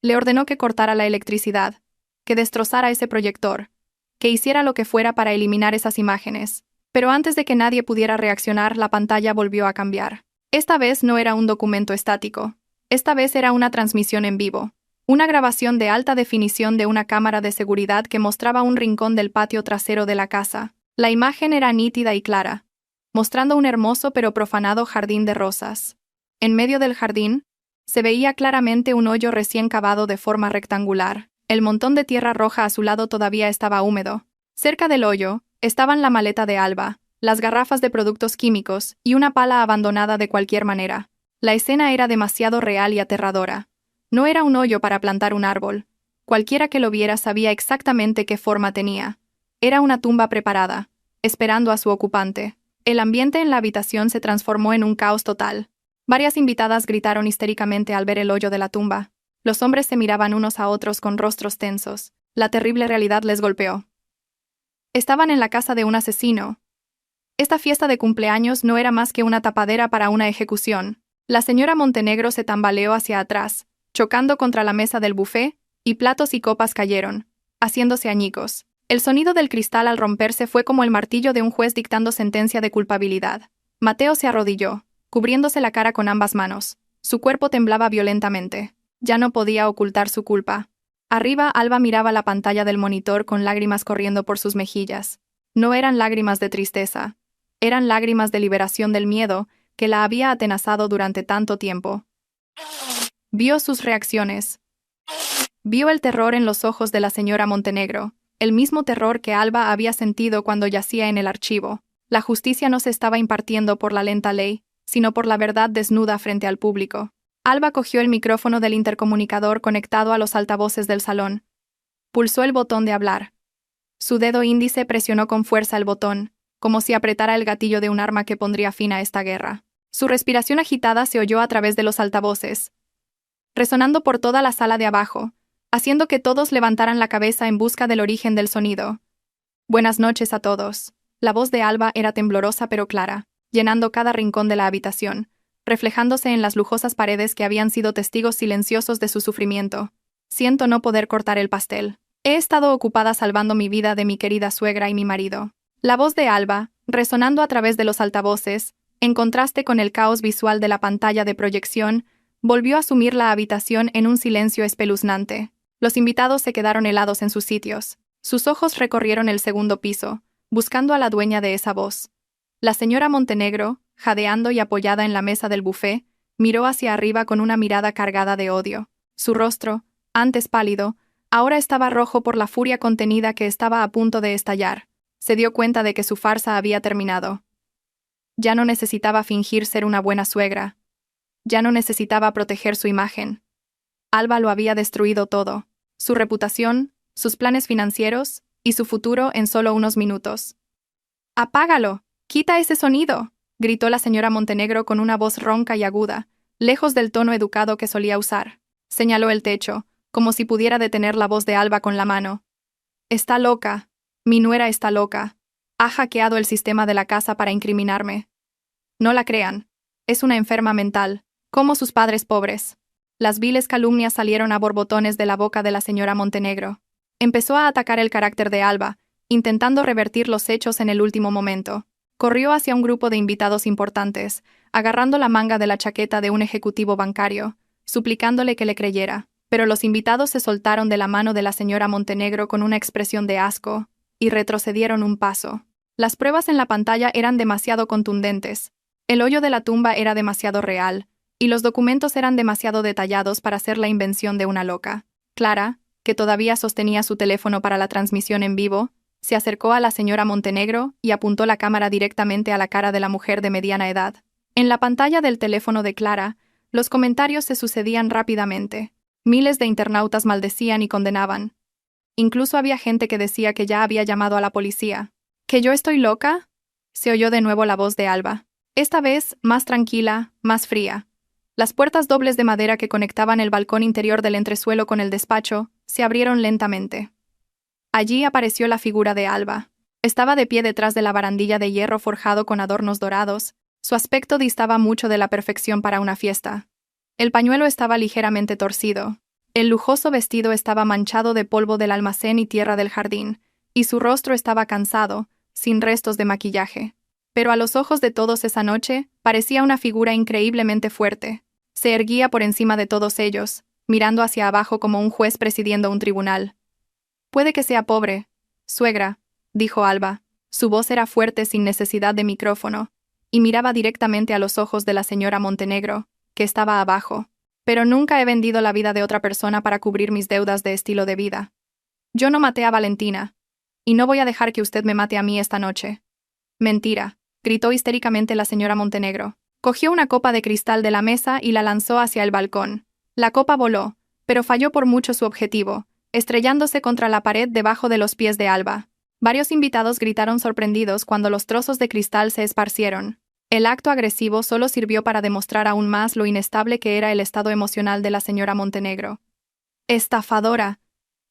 Le ordenó que cortara la electricidad, que destrozara ese proyector, que hiciera lo que fuera para eliminar esas imágenes. Pero antes de que nadie pudiera reaccionar, la pantalla volvió a cambiar. Esta vez no era un documento estático. Esta vez era una transmisión en vivo. Una grabación de alta definición de una cámara de seguridad que mostraba un rincón del patio trasero de la casa. La imagen era nítida y clara, mostrando un hermoso pero profanado jardín de rosas. En medio del jardín, se veía claramente un hoyo recién cavado de forma rectangular. El montón de tierra roja a su lado todavía estaba húmedo. Cerca del hoyo, estaban la maleta de Alba, las garrafas de productos químicos y una pala abandonada de cualquier manera. La escena era demasiado real y aterradora. No era un hoyo para plantar un árbol. Cualquiera que lo viera sabía exactamente qué forma tenía. Era una tumba preparada, esperando a su ocupante. El ambiente en la habitación se transformó en un caos total. Varias invitadas gritaron histéricamente al ver el hoyo de la tumba. Los hombres se miraban unos a otros con rostros tensos. La terrible realidad les golpeó. Estaban en la casa de un asesino. Esta fiesta de cumpleaños no era más que una tapadera para una ejecución. La señora Montenegro se tambaleó hacia atrás, chocando contra la mesa del buffet, y platos y copas cayeron, haciéndose añicos. El sonido del cristal al romperse fue como el martillo de un juez dictando sentencia de culpabilidad. Mateo se arrodilló, cubriéndose la cara con ambas manos. Su cuerpo temblaba violentamente. Ya no podía ocultar su culpa. Arriba, Alba miraba la pantalla del monitor con lágrimas corriendo por sus mejillas. No eran lágrimas de tristeza. Eran lágrimas de liberación del miedo que la había atenazado durante tanto tiempo. Vio sus reacciones. Vio el terror en los ojos de la señora Montenegro, el mismo terror que Alba había sentido cuando yacía en el archivo. La justicia no se estaba impartiendo por la lenta ley, sino por la verdad desnuda frente al público. Alba cogió el micrófono del intercomunicador conectado a los altavoces del salón. Pulsó el botón de hablar. Su dedo índice presionó con fuerza el botón, como si apretara el gatillo de un arma que pondría fin a esta guerra. Su respiración agitada se oyó a través de los altavoces, resonando por toda la sala de abajo, haciendo que todos levantaran la cabeza en busca del origen del sonido. Buenas noches a todos. La voz de Alba era temblorosa pero clara, llenando cada rincón de la habitación, reflejándose en las lujosas paredes que habían sido testigos silenciosos de su sufrimiento. Siento no poder cortar el pastel. He estado ocupada salvando mi vida de mi querida suegra y mi marido. La voz de Alba, resonando a través de los altavoces, en contraste con el caos visual de la pantalla de proyección, volvió a sumir la habitación en un silencio espeluznante. Los invitados se quedaron helados en sus sitios. Sus ojos recorrieron el segundo piso, buscando a la dueña de esa voz. La señora Montenegro, jadeando y apoyada en la mesa del buffet, miró hacia arriba con una mirada cargada de odio. Su rostro, antes pálido, ahora estaba rojo por la furia contenida que estaba a punto de estallar. Se dio cuenta de que su farsa había terminado. Ya no necesitaba fingir ser una buena suegra. Ya no necesitaba proteger su imagen. Alba lo había destruido todo. Su reputación, sus planes financieros y su futuro en solo unos minutos. «¡Apágalo! ¡Quita ese sonido!», gritó la señora Montenegro con una voz ronca y aguda, lejos del tono educado que solía usar. Señaló el techo, como si pudiera detener la voz de Alba con la mano. «Está loca. Mi nuera está loca. Ha hackeado el sistema de la casa para incriminarme. No la crean. Es una enferma mental, como sus padres pobres». Las viles calumnias salieron a borbotones de la boca de la señora Montenegro. Empezó a atacar el carácter de Alba, intentando revertir los hechos en el último momento. Corrió hacia un grupo de invitados importantes, agarrando la manga de la chaqueta de un ejecutivo bancario, suplicándole que le creyera. Pero los invitados se soltaron de la mano de la señora Montenegro con una expresión de asco, y retrocedieron un paso. Las pruebas en la pantalla eran demasiado contundentes. El hoyo de la tumba era demasiado real, y los documentos eran demasiado detallados para ser la invención de una loca. Clara, que todavía sostenía su teléfono para la transmisión en vivo, se acercó a la señora Montenegro y apuntó la cámara directamente a la cara de la mujer de mediana edad. En la pantalla del teléfono de Clara, los comentarios se sucedían rápidamente. Miles de internautas maldecían y condenaban. Incluso había gente que decía que ya había llamado a la policía. ¿Que yo estoy loca?, se oyó de nuevo la voz de Alba. Esta vez, más tranquila, más fría. Las puertas dobles de madera que conectaban el balcón interior del entresuelo con el despacho se abrieron lentamente. Allí apareció la figura de Alba. Estaba de pie detrás de la barandilla de hierro forjado con adornos dorados. Su aspecto distaba mucho de la perfección para una fiesta. El pañuelo estaba ligeramente torcido. El lujoso vestido estaba manchado de polvo del almacén y tierra del jardín, y su rostro estaba cansado, sin restos de maquillaje. Pero a los ojos de todos esa noche, parecía una figura increíblemente fuerte. Se erguía por encima de todos ellos, mirando hacia abajo como un juez presidiendo un tribunal. «Puede que sea pobre, suegra», dijo Alba. Su voz era fuerte sin necesidad de micrófono, y miraba directamente a los ojos de la señora Montenegro, que estaba abajo. «Pero nunca he vendido la vida de otra persona para cubrir mis deudas de estilo de vida. Yo no maté a Valentina, y no voy a dejar que usted me mate a mí esta noche». «Mentira», gritó histéricamente la señora Montenegro. Cogió una copa de cristal de la mesa y la lanzó hacia el balcón. La copa voló, pero falló por mucho su objetivo, estrellándose contra la pared debajo de los pies de Alba. Varios invitados gritaron sorprendidos cuando los trozos de cristal se esparcieron. El acto agresivo solo sirvió para demostrar aún más lo inestable que era el estado emocional de la señora Montenegro. «Estafadora.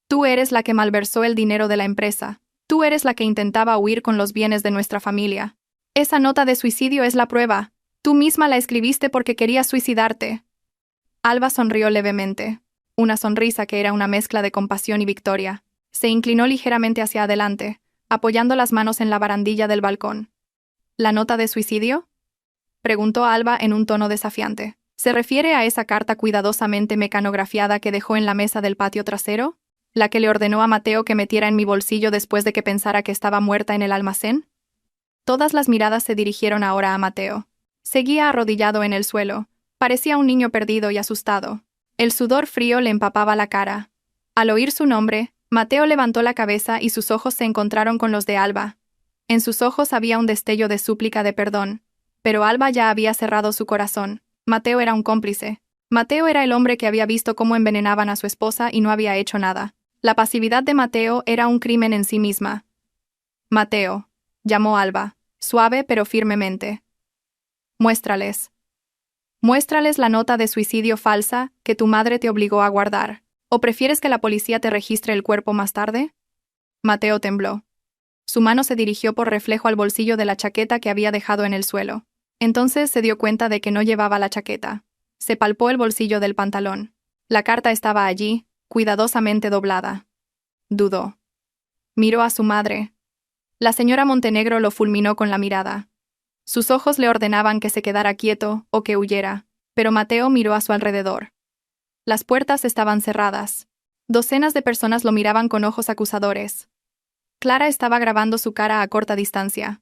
Tú eres la que malversó el dinero de la empresa. Tú eres la que intentaba huir con los bienes de nuestra familia. Esa nota de suicidio es la prueba. Tú misma la escribiste porque querías suicidarte. Alba sonrió levemente. Una sonrisa que era una mezcla de compasión y victoria. Se inclinó ligeramente hacia adelante, apoyando las manos en la barandilla del balcón. ¿La nota de suicidio?, preguntó Alba en un tono desafiante. ¿Se refiere a esa carta cuidadosamente mecanografiada que dejó en la mesa del patio trasero? ¿La que le ordenó a Mateo que metiera en mi bolsillo después de que pensara que estaba muerta en el almacén? Todas las miradas se dirigieron ahora a Mateo. Seguía arrodillado en el suelo. Parecía un niño perdido y asustado. El sudor frío le empapaba la cara. Al oír su nombre, Mateo levantó la cabeza y sus ojos se encontraron con los de Alba. En sus ojos había un destello de súplica de perdón. Pero Alba ya había cerrado su corazón. Mateo era un cómplice. Mateo era el hombre que había visto cómo envenenaban a su esposa y no había hecho nada. La pasividad de Mateo era un crimen en sí misma. Mateo, llamó Alba, suave pero firmemente. Muéstrales. Muéstrales la nota de suicidio falsa que tu madre te obligó a guardar. ¿O prefieres que la policía te registre el cuerpo más tarde? Mateo tembló. Su mano se dirigió por reflejo al bolsillo de la chaqueta que había dejado en el suelo. Entonces se dio cuenta de que no llevaba la chaqueta. Se palpó el bolsillo del pantalón. La carta estaba allí, cuidadosamente doblada. Dudó. Miró a su madre. La señora Montenegro lo fulminó con la mirada. Sus ojos le ordenaban que se quedara quieto o que huyera, pero Mateo miró a su alrededor. Las puertas estaban cerradas. Docenas de personas lo miraban con ojos acusadores. Clara estaba grabando su cara a corta distancia.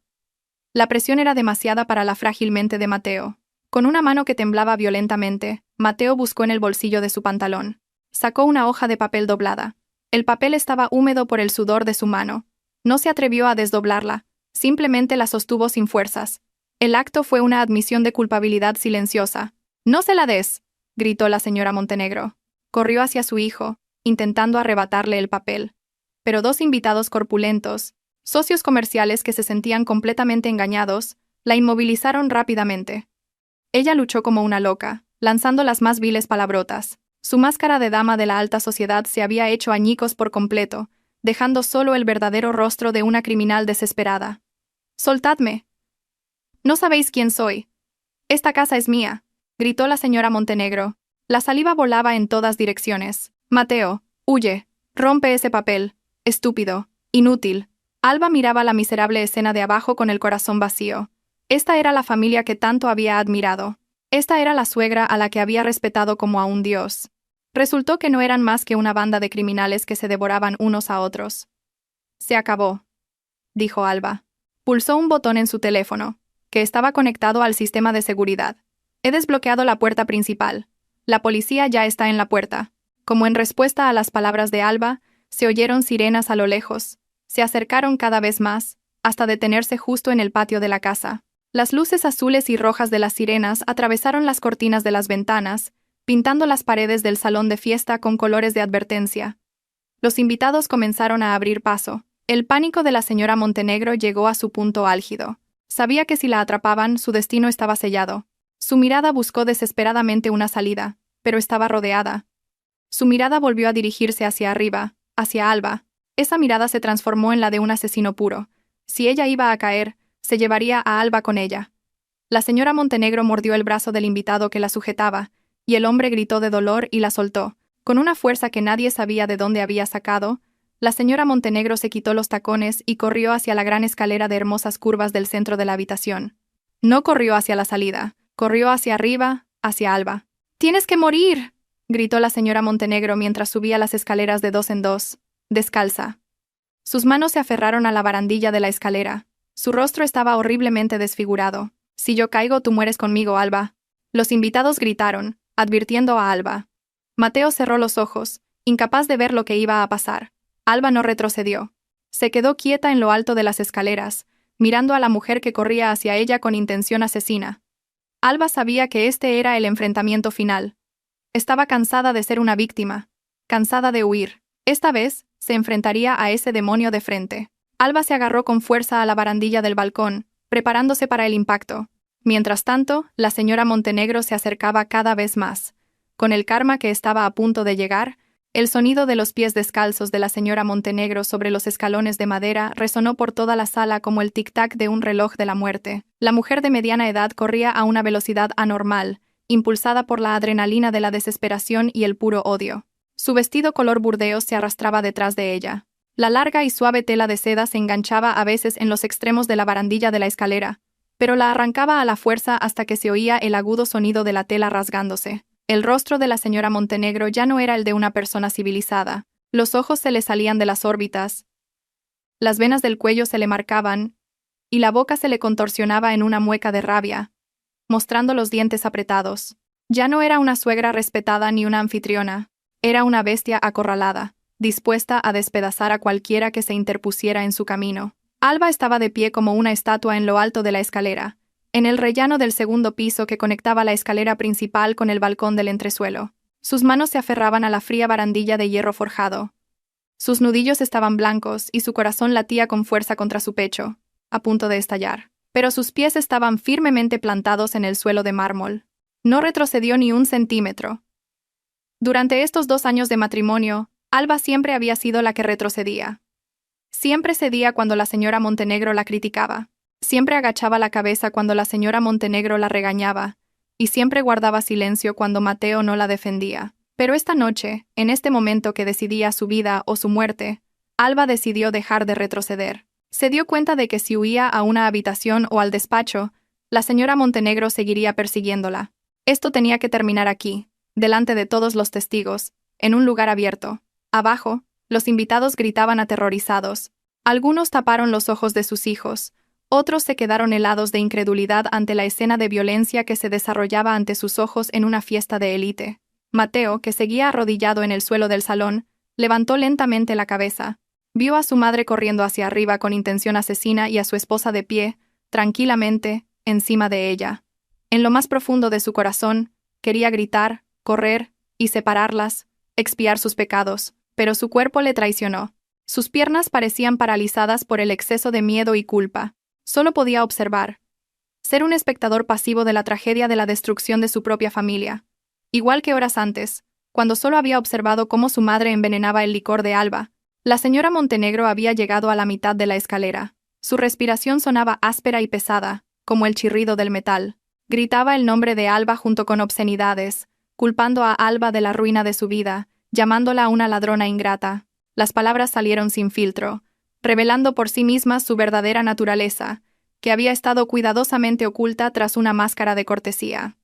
La presión era demasiada para la frágil mente de Mateo. Con una mano que temblaba violentamente, Mateo buscó en el bolsillo de su pantalón. Sacó una hoja de papel doblada. El papel estaba húmedo por el sudor de su mano. No se atrevió a desdoblarla, simplemente la sostuvo sin fuerzas. El acto fue una admisión de culpabilidad silenciosa. «¡No se la des!», gritó la señora Montenegro. Corrió hacia su hijo, intentando arrebatarle el papel. Pero dos invitados corpulentos, socios comerciales que se sentían completamente engañados, la inmovilizaron rápidamente. Ella luchó como una loca, lanzando las más viles palabrotas. Su máscara de dama de la alta sociedad se había hecho añicos por completo, dejando solo el verdadero rostro de una criminal desesperada. «¡Soltadme! No sabéis quién soy. Esta casa es mía», gritó la señora Montenegro. La saliva volaba en todas direcciones. «Mateo, huye. Rompe ese papel. Estúpido. Inútil». Alba miraba la miserable escena de abajo con el corazón vacío. Esta era la familia que tanto había admirado. Esta era la suegra a la que había respetado como a un dios. Resultó que no eran más que una banda de criminales que se devoraban unos a otros. «Se acabó», dijo Alba. Pulsó un botón en su teléfono, que estaba conectado al sistema de seguridad. «He desbloqueado la puerta principal. La policía ya está en la puerta». Como en respuesta a las palabras de Alba, se oyeron sirenas a lo lejos. Se acercaron cada vez más, hasta detenerse justo en el patio de la casa. Las luces azules y rojas de las sirenas atravesaron las cortinas de las ventanas, pintando las paredes del salón de fiesta con colores de advertencia. Los invitados comenzaron a abrir paso. El pánico de la señora Montenegro llegó a su punto álgido. Sabía que si la atrapaban, su destino estaba sellado. Su mirada buscó desesperadamente una salida, pero estaba rodeada. Su mirada volvió a dirigirse hacia arriba, hacia Alba. Esa mirada se transformó en la de un asesino puro. Si ella iba a caer, se llevaría a Alba con ella. La señora Montenegro mordió el brazo del invitado que la sujetaba, y el hombre gritó de dolor y la soltó. Con una fuerza que nadie sabía de dónde había sacado, la señora Montenegro se quitó los tacones y corrió hacia la gran escalera de hermosas curvas del centro de la habitación. No corrió hacia la salida, corrió hacia arriba, hacia Alba. «¡Tienes que morir!», gritó la señora Montenegro mientras subía las escaleras de dos en dos, descalza. Sus manos se aferraron a la barandilla de la escalera. Su rostro estaba horriblemente desfigurado. «Si yo caigo, tú mueres conmigo, Alba». Los invitados gritaron, advirtiendo a Alba. Mateo cerró los ojos, incapaz de ver lo que iba a pasar. Alba no retrocedió. Se quedó quieta en lo alto de las escaleras, mirando a la mujer que corría hacia ella con intención asesina. Alba sabía que este era el enfrentamiento final. Estaba cansada de ser una víctima, cansada de huir. Esta vez, se enfrentaría a ese demonio de frente. Alba se agarró con fuerza a la barandilla del balcón, preparándose para el impacto. Mientras tanto, la señora Montenegro se acercaba cada vez más. Con el karma que estaba a punto de llegar, El sonido de los pies descalzos de la señora Montenegro sobre los escalones de madera resonó por toda la sala como el tic-tac de un reloj de la muerte. La mujer de mediana edad corría a una velocidad anormal, impulsada por la adrenalina de la desesperación y el puro odio. Su vestido color burdeos se arrastraba detrás de ella. La larga y suave tela de seda se enganchaba a veces en los extremos de la barandilla de la escalera, pero la arrancaba a la fuerza hasta que se oía el agudo sonido de la tela rasgándose. El rostro de la señora Montenegro ya no era el de una persona civilizada. Los ojos se le salían de las órbitas, las venas del cuello se le marcaban, y la boca se le contorsionaba en una mueca de rabia, mostrando los dientes apretados. Ya no era una suegra respetada ni una anfitriona, era una bestia acorralada, dispuesta a despedazar a cualquiera que se interpusiera en su camino. Alba estaba de pie como una estatua en lo alto de la escalera, en el rellano del segundo piso que conectaba la escalera principal con el balcón del entresuelo. Sus manos se aferraban a la fría barandilla de hierro forjado. Sus nudillos estaban blancos y su corazón latía con fuerza contra su pecho, a punto de estallar. Pero sus pies estaban firmemente plantados en el suelo de mármol. No retrocedió ni un centímetro. Durante estos 2 años de matrimonio, Alba siempre había sido la que retrocedía. Siempre cedía cuando la señora Montenegro la criticaba. Siempre agachaba la cabeza cuando la señora Montenegro la regañaba, y siempre guardaba silencio cuando Mateo no la defendía. Pero esta noche, en este momento que decidía su vida o su muerte, Alba decidió dejar de retroceder. Se dio cuenta de que si huía a una habitación o al despacho, la señora Montenegro seguiría persiguiéndola. Esto tenía que terminar aquí, delante de todos los testigos, en un lugar abierto. Abajo, los invitados gritaban aterrorizados. Algunos taparon los ojos de sus hijos. Otros se quedaron helados de incredulidad ante la escena de violencia que se desarrollaba ante sus ojos en una fiesta de élite. Mateo, que seguía arrodillado en el suelo del salón, levantó lentamente la cabeza. Vio a su madre corriendo hacia arriba con intención asesina y a su esposa de pie, tranquilamente, encima de ella. En lo más profundo de su corazón, quería gritar, correr y separarlas, expiar sus pecados, pero su cuerpo le traicionó. Sus piernas parecían paralizadas por el exceso de miedo y culpa. Solo podía observar. Ser un espectador pasivo de la tragedia de la destrucción de su propia familia. Igual que horas antes, cuando solo había observado cómo su madre envenenaba el licor de Alba, la señora Montenegro había llegado a la mitad de la escalera. Su respiración sonaba áspera y pesada, como el chirrido del metal. Gritaba el nombre de Alba junto con obscenidades, culpando a Alba de la ruina de su vida, llamándola una ladrona ingrata. Las palabras salieron sin filtro, revelando por sí mismas su verdadera naturaleza, que había estado cuidadosamente oculta tras una máscara de cortesía.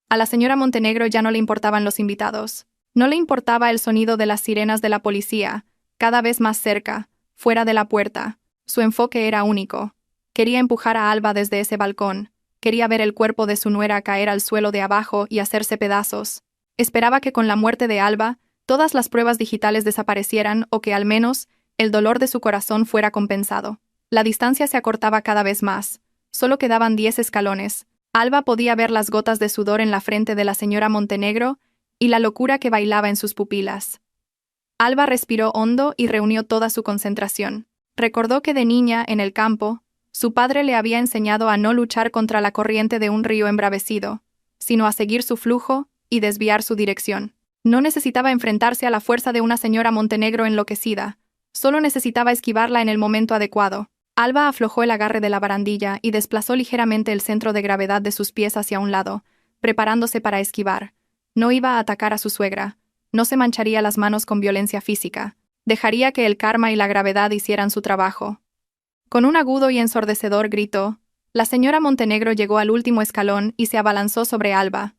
A la señora Montenegro ya no le importaban los invitados. No le importaba el sonido de las sirenas de la policía, cada vez más cerca, fuera de la puerta. Su enfoque era único. Quería empujar a Alba desde ese balcón. Quería ver el cuerpo de su nuera caer al suelo de abajo y hacerse pedazos. Esperaba que con la muerte de Alba, todas las pruebas digitales desaparecieran o que al menos el dolor de su corazón fuera compensado. La distancia se acortaba cada vez más. Solo quedaban 10 escalones. Alba podía ver las gotas de sudor en la frente de la señora Montenegro y la locura que bailaba en sus pupilas. Alba respiró hondo y reunió toda su concentración. Recordó que de niña, en el campo, su padre le había enseñado a no luchar contra la corriente de un río embravecido, sino a seguir su flujo y desviar su dirección. No necesitaba enfrentarse a la fuerza de una señora Montenegro enloquecida. Solo necesitaba esquivarla en el momento adecuado. Alba aflojó el agarre de la barandilla y desplazó ligeramente el centro de gravedad de sus pies hacia un lado, preparándose para esquivar. No iba a atacar a su suegra. No se mancharía las manos con violencia física. Dejaría que el karma y la gravedad hicieran su trabajo. Con un agudo y ensordecedor grito, la señora Montenegro llegó al último escalón y se abalanzó sobre Alba.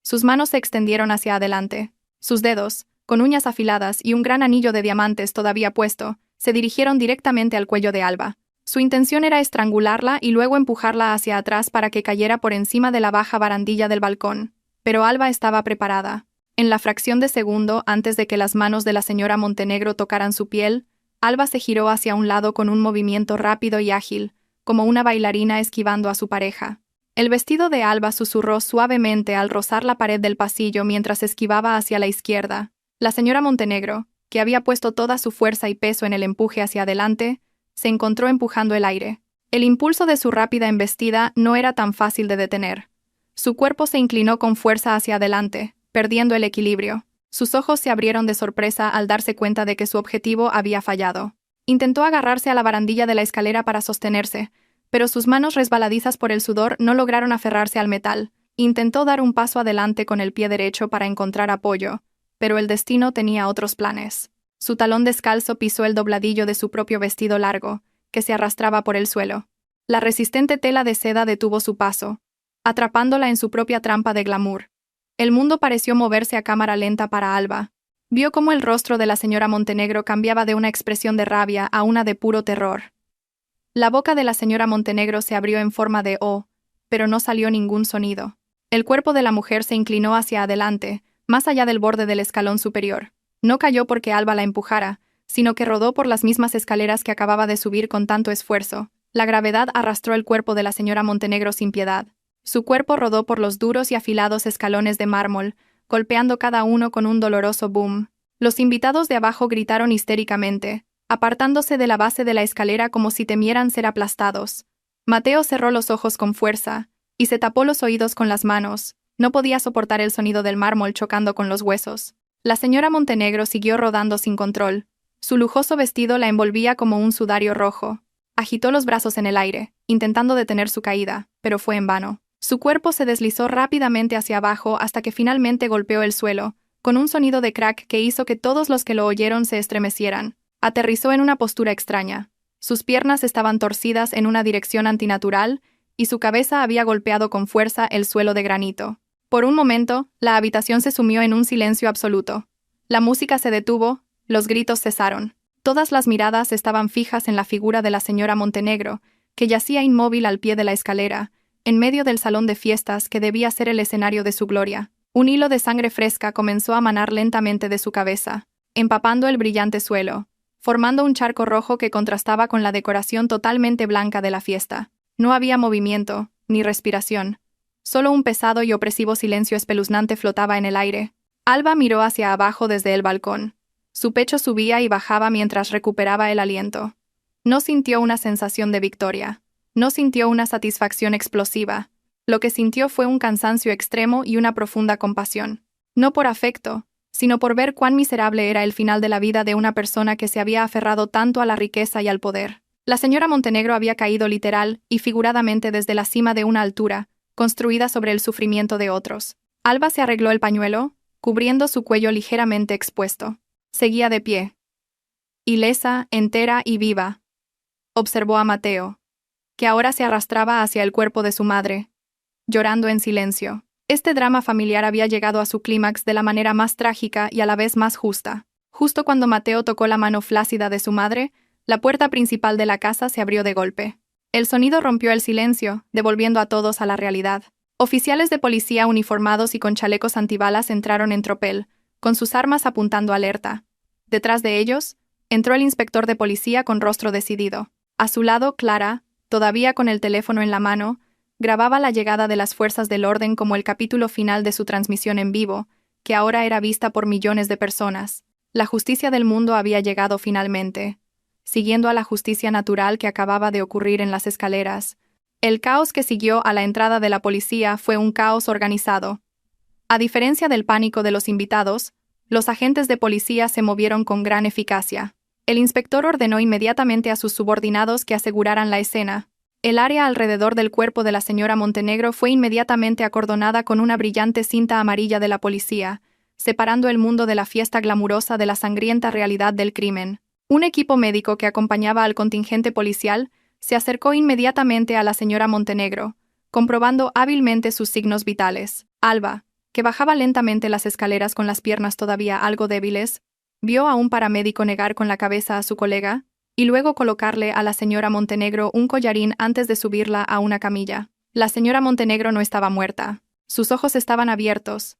Sus manos se extendieron hacia adelante. Sus dedos, con uñas afiladas y un gran anillo de diamantes todavía puesto, se dirigieron directamente al cuello de Alba. Su intención era estrangularla y luego empujarla hacia atrás para que cayera por encima de la baja barandilla del balcón. Pero Alba estaba preparada. En la fracción de segundo antes de que las manos de la señora Montenegro tocaran su piel, Alba se giró hacia un lado con un movimiento rápido y ágil, como una bailarina esquivando a su pareja. El vestido de Alba susurró suavemente al rozar la pared del pasillo mientras esquivaba hacia la izquierda. La señora Montenegro, que había puesto toda su fuerza y peso en el empuje hacia adelante, se encontró empujando el aire. El impulso de su rápida embestida no era tan fácil de detener. Su cuerpo se inclinó con fuerza hacia adelante, perdiendo el equilibrio. Sus ojos se abrieron de sorpresa al darse cuenta de que su objetivo había fallado. Intentó agarrarse a la barandilla de la escalera para sostenerse, pero sus manos resbaladizas por el sudor no lograron aferrarse al metal. Intentó dar un paso adelante con el pie derecho para encontrar apoyo, pero el destino tenía otros planes. Su talón descalzo pisó el dobladillo de su propio vestido largo, que se arrastraba por el suelo. La resistente tela de seda detuvo su paso, atrapándola en su propia trampa de glamour. El mundo pareció moverse a cámara lenta para Alba. Vio cómo el rostro de la señora Montenegro cambiaba de una expresión de rabia a una de puro terror. La boca de la señora Montenegro se abrió en forma de O, pero no salió ningún sonido. El cuerpo de la mujer se inclinó hacia adelante, más allá del borde del escalón superior. No cayó porque Alba la empujara, sino que rodó por las mismas escaleras que acababa de subir con tanto esfuerzo. La gravedad arrastró el cuerpo de la señora Montenegro sin piedad. Su cuerpo rodó por los duros y afilados escalones de mármol, golpeando cada uno con un doloroso boom. Los invitados de abajo gritaron histéricamente, apartándose de la base de la escalera como si temieran ser aplastados. Mateo cerró los ojos con fuerza, y se tapó los oídos con las manos. No podía soportar el sonido del mármol chocando con los huesos. La señora Montenegro siguió rodando sin control. Su lujoso vestido la envolvía como un sudario rojo. Agitó los brazos en el aire, intentando detener su caída, pero fue en vano. Su cuerpo se deslizó rápidamente hacia abajo hasta que finalmente golpeó el suelo, con un sonido de crack que hizo que todos los que lo oyeron se estremecieran. Aterrizó en una postura extraña. Sus piernas estaban torcidas en una dirección antinatural, y su cabeza había golpeado con fuerza el suelo de granito. Por un momento, la habitación se sumió en un silencio absoluto. La música se detuvo, los gritos cesaron. Todas las miradas estaban fijas en la figura de la señora Montenegro, que yacía inmóvil al pie de la escalera, en medio del salón de fiestas que debía ser el escenario de su gloria. Un hilo de sangre fresca comenzó a manar lentamente de su cabeza, empapando el brillante suelo, formando un charco rojo que contrastaba con la decoración totalmente blanca de la fiesta. No había movimiento, ni respiración. Solo un pesado y opresivo silencio espeluznante flotaba en el aire. Alba miró hacia abajo desde el balcón. Su pecho subía y bajaba mientras recuperaba el aliento. No sintió una sensación de victoria. No sintió una satisfacción explosiva. Lo que sintió fue un cansancio extremo y una profunda compasión. No por afecto, sino por ver cuán miserable era el final de la vida de una persona que se había aferrado tanto a la riqueza y al poder. La señora Montenegro había caído literal y figuradamente desde la cima de una altura, construida sobre el sufrimiento de otros. Alba se arregló el pañuelo, cubriendo su cuello ligeramente expuesto. Seguía de pie. Ilesa, entera y viva. Observó a Mateo, que ahora se arrastraba hacia el cuerpo de su madre, llorando en silencio. Este drama familiar había llegado a su clímax de la manera más trágica y a la vez más justa. Justo cuando Mateo tocó la mano flácida de su madre, la puerta principal de la casa se abrió de golpe. El sonido rompió el silencio, devolviendo a todos a la realidad. Oficiales de policía uniformados y con chalecos antibalas entraron en tropel, con sus armas apuntando alerta. Detrás de ellos, entró el inspector de policía con rostro decidido. A su lado, Clara, todavía con el teléfono en la mano, grababa la llegada de las fuerzas del orden como el capítulo final de su transmisión en vivo, que ahora era vista por millones de personas. La justicia del mundo había llegado finalmente, siguiendo a la justicia natural que acababa de ocurrir en las escaleras. El caos que siguió a la entrada de la policía fue un caos organizado. A diferencia del pánico de los invitados, los agentes de policía se movieron con gran eficacia. El inspector ordenó inmediatamente a sus subordinados que aseguraran la escena. El área alrededor del cuerpo de la señora Montenegro fue inmediatamente acordonada con una brillante cinta amarilla de la policía, separando el mundo de la fiesta glamurosa de la sangrienta realidad del crimen. Un equipo médico que acompañaba al contingente policial se acercó inmediatamente a la señora Montenegro, comprobando hábilmente sus signos vitales. Alba, que bajaba lentamente las escaleras con las piernas todavía algo débiles, vio a un paramédico negar con la cabeza a su colega, y luego colocarle a la señora Montenegro un collarín antes de subirla a una camilla. La señora Montenegro no estaba muerta. Sus ojos estaban abiertos,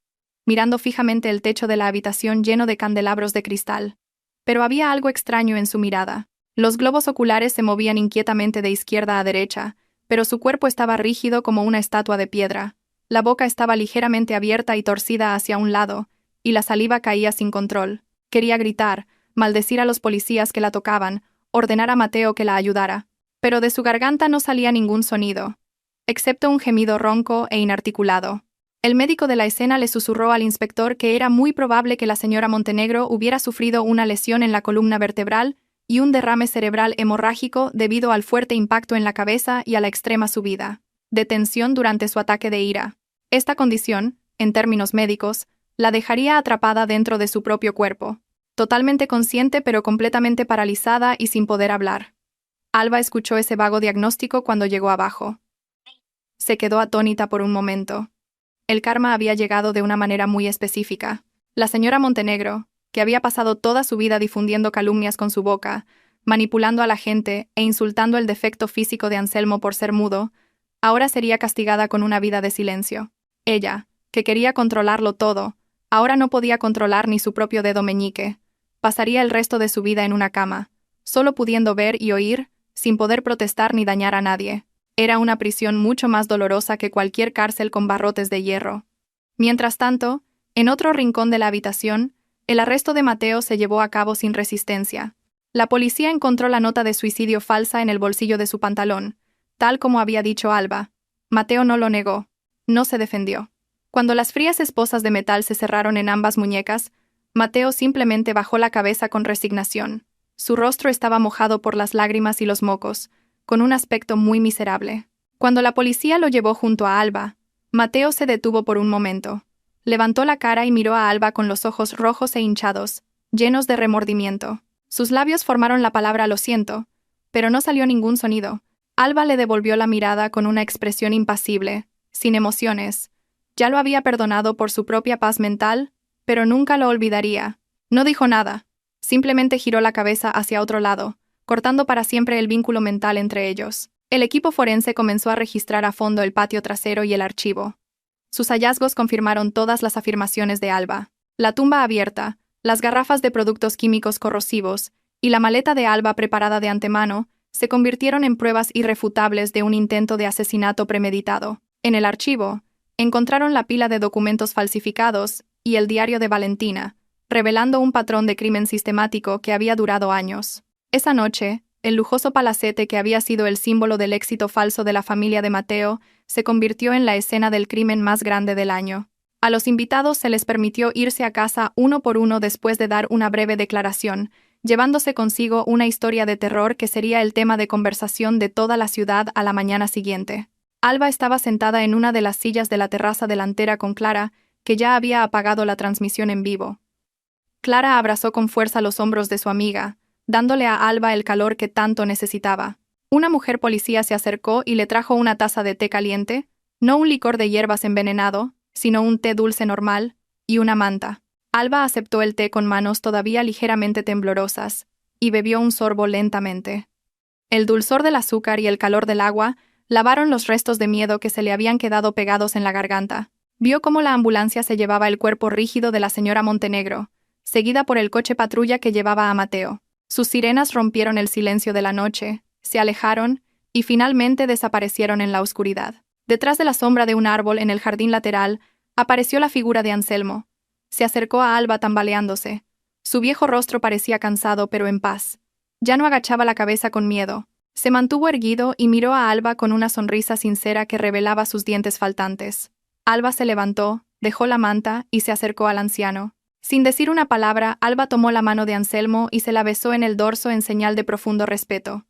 mirando fijamente el techo de la habitación lleno de candelabros de cristal. Pero había algo extraño en su mirada. Los globos oculares se movían inquietamente de izquierda a derecha, pero su cuerpo estaba rígido como una estatua de piedra. La boca estaba ligeramente abierta y torcida hacia un lado, y la saliva caía sin control. Quería gritar, maldecir a los policías que la tocaban, ordenar a Mateo que la ayudara. Pero de su garganta no salía ningún sonido, excepto un gemido ronco e inarticulado. El médico de la escena le susurró al inspector que era muy probable que la señora Montenegro hubiera sufrido una lesión en la columna vertebral y un derrame cerebral hemorrágico debido al fuerte impacto en la cabeza y a la extrema subida de tensión durante su ataque de ira. Esta condición, en términos médicos, la dejaría atrapada dentro de su propio cuerpo, totalmente consciente pero completamente paralizada y sin poder hablar. Alba escuchó ese vago diagnóstico cuando llegó abajo. Se quedó atónita por un momento. El karma había llegado de una manera muy específica. La señora Montenegro, que había pasado toda su vida difundiendo calumnias con su boca, manipulando a la gente e insultando el defecto físico de Anselmo por ser mudo, ahora sería castigada con una vida de silencio. Ella, que quería controlarlo todo, ahora no podía controlar ni su propio dedo meñique. Pasaría el resto de su vida en una cama, solo pudiendo ver y oír, sin poder protestar ni dañar a nadie. Era una prisión mucho más dolorosa que cualquier cárcel con barrotes de hierro. Mientras tanto, en otro rincón de la habitación, el arresto de Mateo se llevó a cabo sin resistencia. La policía encontró la nota de suicidio falsa en el bolsillo de su pantalón, tal como había dicho Alba. Mateo no lo negó. No se defendió. Cuando las frías esposas de metal se cerraron en ambas muñecas, Mateo simplemente bajó la cabeza con resignación. Su rostro estaba mojado por las lágrimas y los mocos, con un aspecto muy miserable. Cuando la policía lo llevó junto a Alba, Mateo se detuvo por un momento. Levantó la cara y miró a Alba con los ojos rojos e hinchados, llenos de remordimiento. Sus labios formaron la palabra «lo siento», pero no salió ningún sonido. Alba le devolvió la mirada con una expresión impasible, sin emociones. Ya lo había perdonado por su propia paz mental, pero nunca lo olvidaría. No dijo nada. Simplemente giró la cabeza hacia otro lado, cortando para siempre el vínculo mental entre ellos. El equipo forense comenzó a registrar a fondo el patio trasero y el archivo. Sus hallazgos confirmaron todas las afirmaciones de Alba. La tumba abierta, las garrafas de productos químicos corrosivos y la maleta de Alba preparada de antemano se convirtieron en pruebas irrefutables de un intento de asesinato premeditado. En el archivo, encontraron la pila de documentos falsificados y el diario de Valentina, revelando un patrón de crimen sistemático que había durado años. Esa noche, el lujoso palacete que había sido el símbolo del éxito falso de la familia de Mateo se convirtió en la escena del crimen más grande del año. A los invitados se les permitió irse a casa uno por uno después de dar una breve declaración, llevándose consigo una historia de terror que sería el tema de conversación de toda la ciudad a la mañana siguiente. Alba estaba sentada en una de las sillas de la terraza delantera con Clara, que ya había apagado la transmisión en vivo. Clara abrazó con fuerza los hombros de su amiga, dándole a Alba el calor que tanto necesitaba. Una mujer policía se acercó y le trajo una taza de té caliente, no un licor de hierbas envenenado, sino un té dulce normal, y una manta. Alba aceptó el té con manos todavía ligeramente temblorosas, y bebió un sorbo lentamente. El dulzor del azúcar y el calor del agua lavaron los restos de miedo que se le habían quedado pegados en la garganta. Vio cómo la ambulancia se llevaba el cuerpo rígido de la señora Montenegro, seguida por el coche patrulla que llevaba a Mateo. Sus sirenas rompieron el silencio de la noche, se alejaron y finalmente desaparecieron en la oscuridad. Detrás de la sombra de un árbol en el jardín lateral apareció la figura de Anselmo. Se acercó a Alba tambaleándose. Su viejo rostro parecía cansado pero en paz. Ya no agachaba la cabeza con miedo. Se mantuvo erguido y miró a Alba con una sonrisa sincera que revelaba sus dientes faltantes. Alba se levantó, dejó la manta y se acercó al anciano. Sin decir una palabra, Alba tomó la mano de Anselmo y se la besó en el dorso en señal de profundo respeto.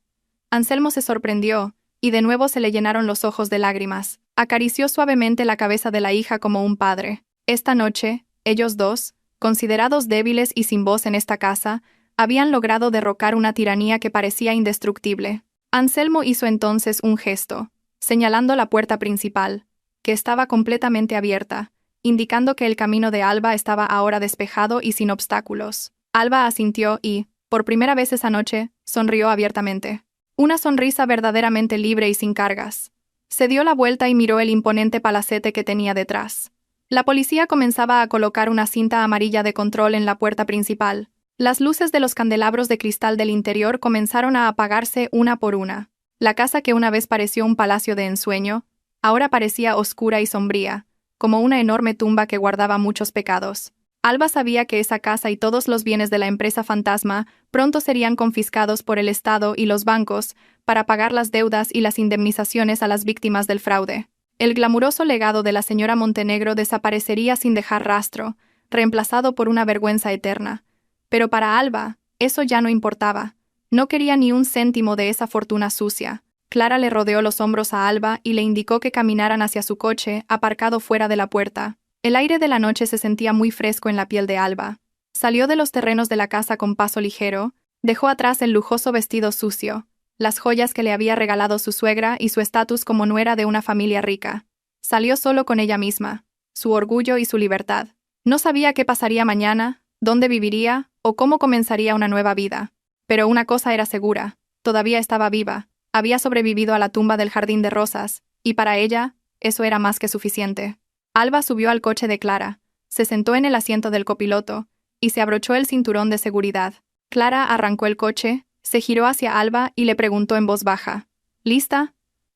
Anselmo se sorprendió, y de nuevo se le llenaron los ojos de lágrimas. Acarició suavemente la cabeza de la hija como un padre. Esta noche, ellos dos, considerados débiles y sin voz en esta casa, habían logrado derrocar una tiranía que parecía indestructible. Anselmo hizo entonces un gesto, señalando la puerta principal, que estaba completamente abierta, indicando que el camino de Alba estaba ahora despejado y sin obstáculos. Alba asintió y, por primera vez esa noche, sonrió abiertamente. Una sonrisa verdaderamente libre y sin cargas. Se dio la vuelta y miró el imponente palacete que tenía detrás. La policía comenzaba a colocar una cinta amarilla de control en la puerta principal. Las luces de los candelabros de cristal del interior comenzaron a apagarse una por una. La casa que una vez pareció un palacio de ensueño, ahora parecía oscura y sombría, como una enorme tumba que guardaba muchos pecados. Alba sabía que esa casa y todos los bienes de la empresa fantasma pronto serían confiscados por el Estado y los bancos para pagar las deudas y las indemnizaciones a las víctimas del fraude. El glamuroso legado de la señora Montenegro desaparecería sin dejar rastro, reemplazado por una vergüenza eterna. Pero para Alba, eso ya no importaba. No quería ni un céntimo de esa fortuna sucia. Clara le rodeó los hombros a Alba y le indicó que caminaran hacia su coche, aparcado fuera de la puerta. El aire de la noche se sentía muy fresco en la piel de Alba. Salió de los terrenos de la casa con paso ligero, dejó atrás el lujoso vestido sucio, las joyas que le había regalado su suegra y su estatus como nuera de una familia rica. Salió solo con ella misma, su orgullo y su libertad. No sabía qué pasaría mañana, dónde viviría o cómo comenzaría una nueva vida. Pero una cosa era segura, todavía estaba viva, había sobrevivido a la tumba del jardín de rosas, y para ella, eso era más que suficiente. Alba subió al coche de Clara, se sentó en el asiento del copiloto, y se abrochó el cinturón de seguridad. Clara arrancó el coche, se giró hacia Alba y le preguntó en voz baja: ¿Lista?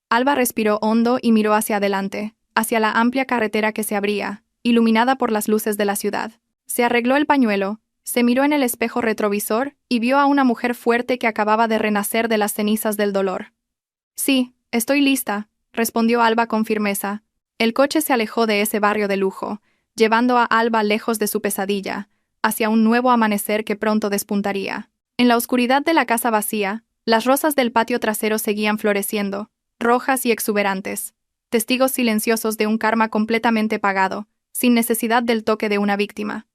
Alba respiró hondo y miró hacia adelante, hacia la amplia carretera que se abría, iluminada por las luces de la ciudad. Se arregló el pañuelo, se miró en el espejo retrovisor y vio a una mujer fuerte que acababa de renacer de las cenizas del dolor. «Sí, estoy lista», respondió Alba con firmeza. El coche se alejó de ese barrio de lujo, llevando a Alba lejos de su pesadilla, hacia un nuevo amanecer que pronto despuntaría. En la oscuridad de la casa vacía, las rosas del patio trasero seguían floreciendo, rojas y exuberantes, testigos silenciosos de un karma completamente pagado, sin necesidad del toque de una víctima.